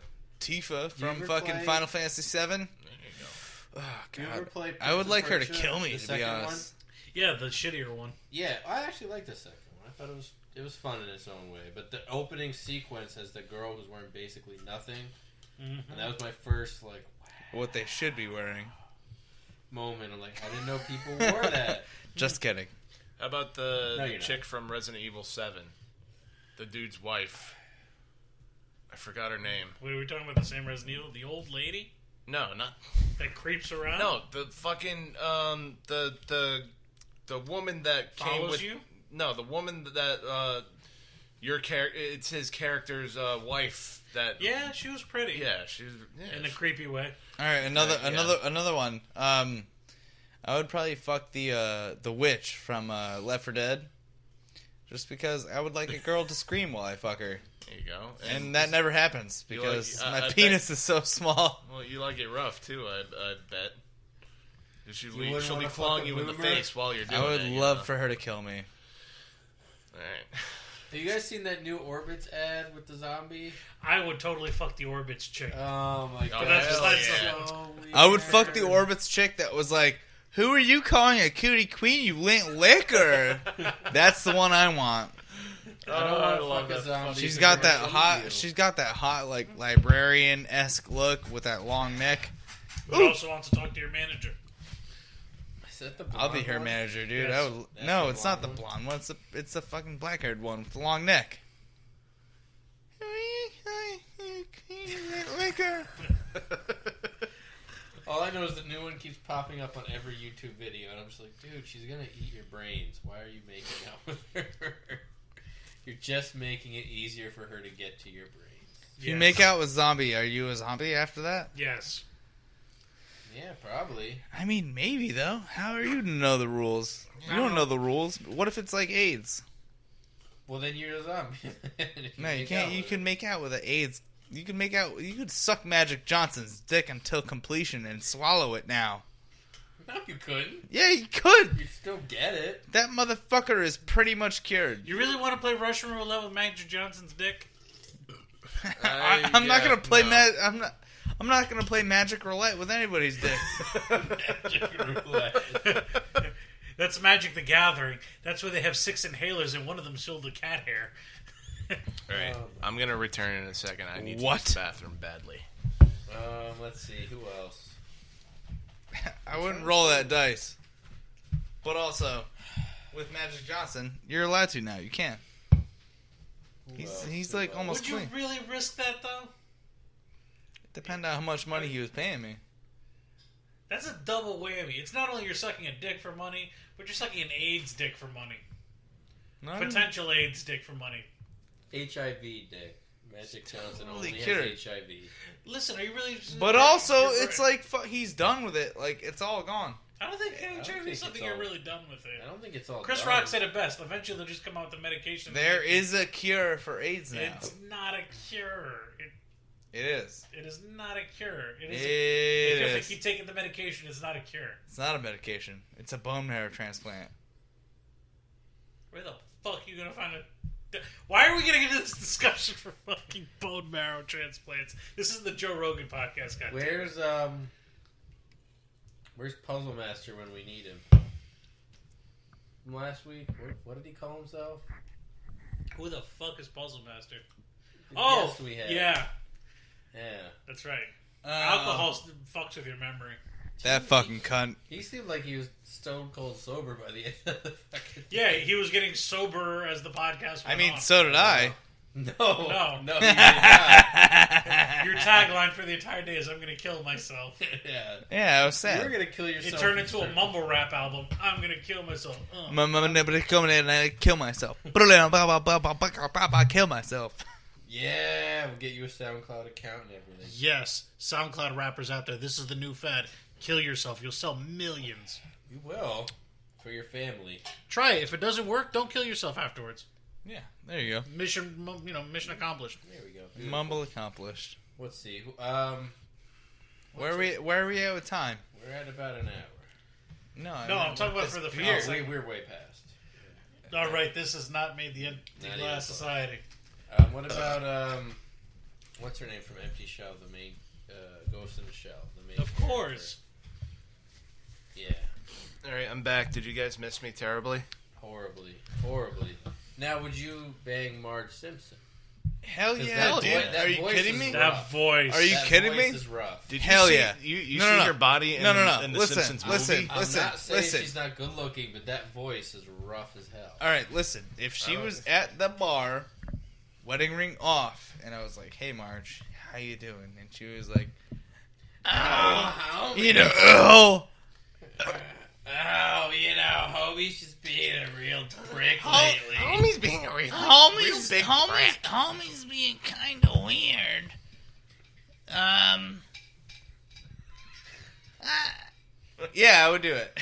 from ever fucking play- Final Fantasy VII. There you go. Oh You ever god, play I would Prince like of her to Persia, kill me. the To be second honest, Yeah, the shittier one. Yeah, I actually liked the second one. I thought it was fun in its own way. But the opening sequence has the girl who's wearing basically nothing, and that was my first what they should be wearing. moment. I'm like, I didn't know people wore that. Just kidding. How about No, the you're chick from Resident Evil 7? the dude's wife. I forgot her name. Wait, are we talking about the same Resident Evil? The old lady No, not that creeps around? no. The fucking the woman that came Follows with you? No, the woman that your character. It's his character's wife. That Yeah, she was pretty. yeah, she's In a creepy way. All right, another one. I would probably fuck the witch from Left 4 Dead, just because I would like a girl to scream while I fuck her, There you go. and that never happens because like- my I penis is so small. Well, you like it rough too, I bet. She'll wouldn't be wanna clawing fuck you a in the boomer? face while you're doing I would it. love for her to kill me. Alright. Have you guys seen that new Orbits ad with the zombie? I would totally fuck the Orbits chick. Oh my god. that's hell besides yeah. the- So I would fuck the weird. Orbits chick that was like, "Who are you calling a cootie queen, you lint liquor?" That's the one I want. I don't want to love fuck a that zombie. She's to got get that rid of hot. you. She's got that hot like librarian-esque look with that long neck. But also wants to talk to your manager. Is that the I'll be blonde her one? manager, dude. Yes. I would. That's No, the it's not the blonde blonde one. It's the fucking black-haired one with the long neck. Liquor. All I know is the new one keeps popping up on every YouTube video, and I'm just like, dude, she's gonna eat your brains. Why are you making out with her? You're just making it easier for her to get to your brains. If you make out with zombie, are you a zombie after that? Yes. Yeah, probably. I mean, maybe though. How are you to know the rules? You don't know the rules. What if it's like AIDS? Well, then you're a zombie. If No, you make can't. out You with can make out with an AIDS. You can make out. You could suck Magic Johnson's dick until completion and swallow it now. her. No, you couldn't. Yeah, you could. You'd still get it. That motherfucker is pretty much cured. You really want to play Russian roulette with Magic Johnson's dick? I'm not yeah, gonna play no. I'm not gonna play Magic Roulette with anybody's dick. Magic roulette. That's Magic the Gathering. That's where they have 6 inhalers and one of them's filled with cat hair. Alright, I'm gonna return in a second. I need to What? use the bathroom badly. Let's see. Who else? I wouldn't roll that dice. But also, with Magic Johnson, you're allowed to now. You can. He's like almost Would you clean. really risk that, though? Depend on how much money he was paying me. That's a double whammy. It's not only you're sucking a dick for money, but you're sucking an AIDS dick for money. No, Potential AIDS dick for money. HIV dick. Magic Johnson Totally only cured. has HIV. Listen, are you really... But also, it's like he's done with it. Like it's all gone. I don't think don't HIV think is it's something all- you're really done with I it. don't think it's all Chris done. Rock said it best. Eventually, they'll just come out with the medication. There is a cure for AIDS now. It's not a cure. It is. It is not a cure. It is. It If you have is. to keep taking the medication, it's not a cure. It's not a medication. It's a bone marrow transplant. Where the fuck are you gonna find a? Why are we getting into this discussion for fucking bone marrow transplants? This is the Joe Rogan podcast, guy. Where's Puzzle Master when we need him? From last week, what did he call himself? Who the fuck is Puzzle Master? The Oh, guest we had. yeah, Yeah. that's right. Alcohol fucks with your memory. That fucking cunt. He seemed like he was stone cold sober by the end of the fucking. Yeah, he was getting sober as the podcast went I mean, on. so did I. No, No. he did not. Your tagline for the entire day is "I'm gonna kill myself." Yeah, Yeah, I was you were sad. gonna kill yourself. It turned into a mumble rap album. I'm gonna kill myself. Kill myself. Kill myself. Yeah, we'll get you a SoundCloud account and everything. Yes, SoundCloud rappers out there. This is the new fad. Kill yourself. You'll sell millions. You will for your family. Try it. If it doesn't work, don't kill yourself afterwards. Yeah, there you go. Mission accomplished. There we go. Beautiful. Mumble accomplished. Let's see. Where are we at with time? We're at about an hour. No, I'm talking about for the beer. final We're way past. All right, this has not made the Not Glass even Society. What about what's her name from Empty Shell? The main Ghost in the Shell. The main. Of course. Yeah. Alright, I'm back. Did you guys miss me terribly? Horribly. Now, would you bang Marge Simpson? Hell 'Cause yeah, that dude. voice- that Are you voice kidding is me? rough. That voice. Are you That kidding voice me? is rough. Did Hell see, yeah. You No, see no. her body in No. in the Listen, Simpsons listen. movie? I'm not saying listen. she's not good looking, but that voice is rough as hell. All right, listen. If she was at the bar wedding ring off, and I was like, "Hey, Marge, how you doing?" And she was like, "Oh, oh." Oh, homie's just being a real prick lately. Homie's being a real Homie's being kind of weird. Yeah, I would do it.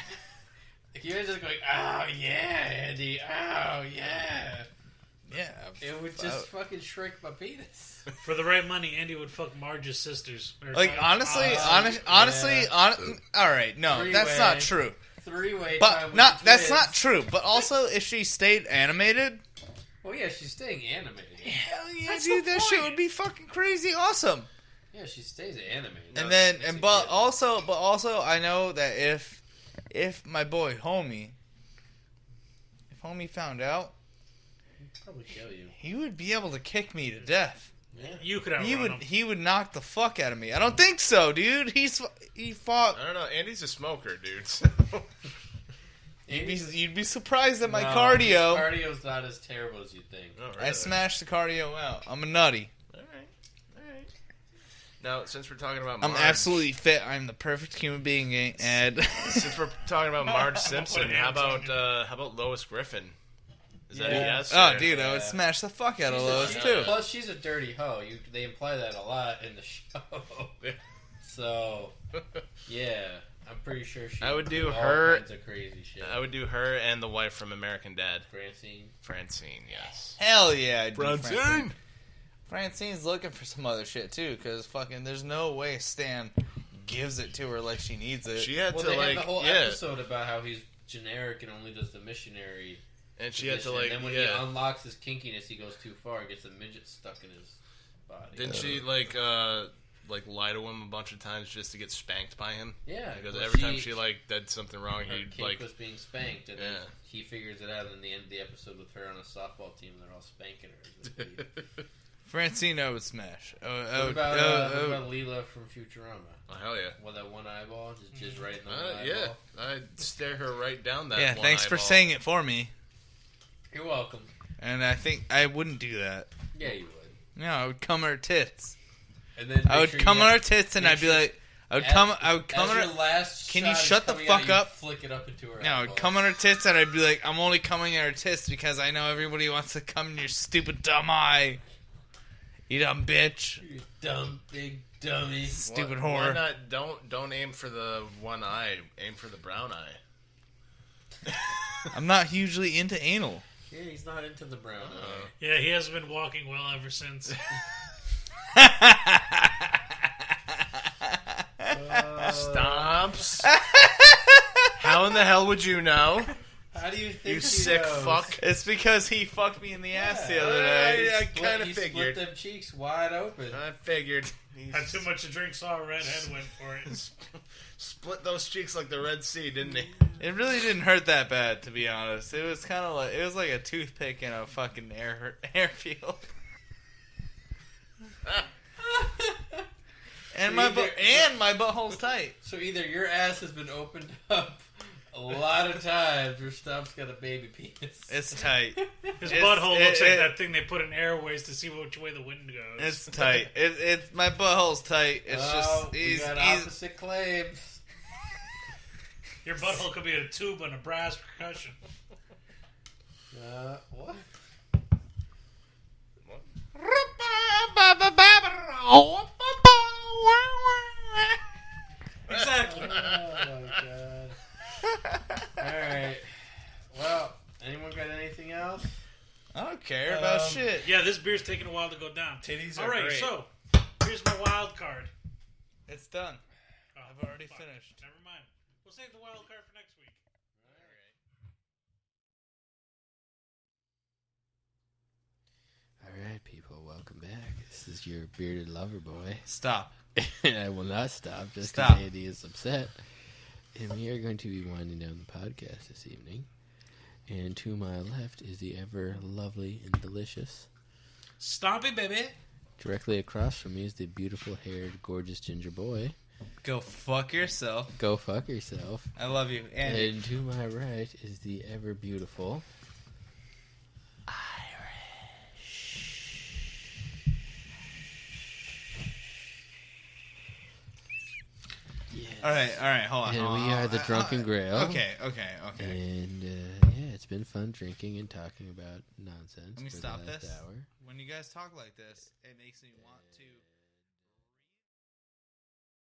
If you were just going, oh yeah, Andy, oh yeah. Yeah. It would just fucking shrink my penis. For the right money, Andy would fuck Marge's sisters. Like, honestly, all right, no, that's not true. Three-way But time with not the that's twins. not true. But also, if she stayed animated, Well, yeah, she's staying animated. hell yeah, dude, that shit would be fucking crazy awesome. Yeah, she stays animated. But also, I know that if my boy Homie found out, He'd probably kill you. he would be able to kick me to death. Yeah. You could outrun him. He would knock the fuck out of me. I don't think so, dude. He fought. I don't know. Andy's a smoker, dude. You'd be surprised at my No, cardio. his cardio's not as terrible as you think. Oh, really? I smashed the cardio out. I'm a nutty. All right. Now, since we're talking about Marge, I'm absolutely fit. I'm the perfect human being, Ed. Since we're talking about Marge Simpson, how about Lois Griffin? Is that a yes? Oh, or- dude, I would smash the fuck out of Lois too. Plus, she's a dirty hoe. They imply that a lot in the show. So, yeah, I'm pretty sure she. I would do all her. kinds of crazy shit. I would do her and the wife from American Dad. Francine, yes. Hell yeah, I'd do Francine. Francine's looking for some other shit too, because fucking there's no way Stan gives it to her like she needs it. She had well, to they like had the whole yeah. episode about how he's generic and only does the missionary. And she had to position. like And then when he unlocks his kinkiness, he goes too far. Gets a midget stuck in his body. Didn't she like lie to him a bunch of times just to get spanked by him? Yeah, because well, every time she like did something wrong, her he'd kink like was being spanked, and then he figures it out. And in the end of the episode, with her on a softball team, they're all spanking her. Francine, I would smash. What about Leela from Futurama? Oh hell yeah! Well, that one eyeball, just right in the one eyeball. Yeah, I'd stare her right down that. Yeah, one thanks for eyeball. saying it for me. You're welcome. And I think I wouldn't do that. Yeah, you would. No, I would come her tits. And then I would come on her tits, and I'd be like, I would come on her. Last Can you shut the fuck up? Flick it up into her. No, I would come on her tits, and I'd be like, I'm only coming on her tits because I know everybody wants to come in your stupid dumb eye. You dumb bitch. You dumb big dummy. Stupid Why whore. not? Don't aim for the one eye. Aim for the brown eye. I'm not hugely into anal. Yeah, he's not into the brown eye. Yeah, he hasn't been walking well ever since. Stomps. How in the hell would you know? How do you think You he sick knows? fuck. It's because he fucked me in the ass the other day. I kind of He figured. split them cheeks wide open. I figured. Had too much to drink, saw a redhead, went for it. Split those cheeks like the Red Sea, didn't he? It really didn't hurt that bad, to be honest. It was kind of like a toothpick in a fucking airfield. And my butthole's tight. So either your ass has been opened up a lot of times, or Stump's got a baby penis. It's tight. His butthole looks like that thing they put in airways to see which way the wind goes. It's tight. It's my butthole's tight. It's just we got opposite claims. Your butthole could be a tube and a brass percussion. What? Exactly. Oh my god. Alright. Well, anyone got anything else? I don't care about shit. Yeah, this beer's taking a while to go down. Titties are Alright, great. so, here's my wild card. It's done. Oh, I've already fuck. finished. Never mind. We'll save the wild card for next week. Alright, people, welcome back. This is your bearded lover boy. Stop. I will not stop just Stop. because Andy is upset. And we are going to be winding down the podcast this evening. And to my left is the ever lovely and delicious. Stop it, baby. Directly across from me is the beautiful haired, gorgeous ginger boy. Go fuck yourself. Go fuck yourself. I love you. Andy. And to my right is the ever beautiful All right, hold on. And we are the Drunken Grail. Okay. And it's been fun drinking and talking about nonsense. Let me for stop the last this. hour. When you guys talk like this, it makes me want to.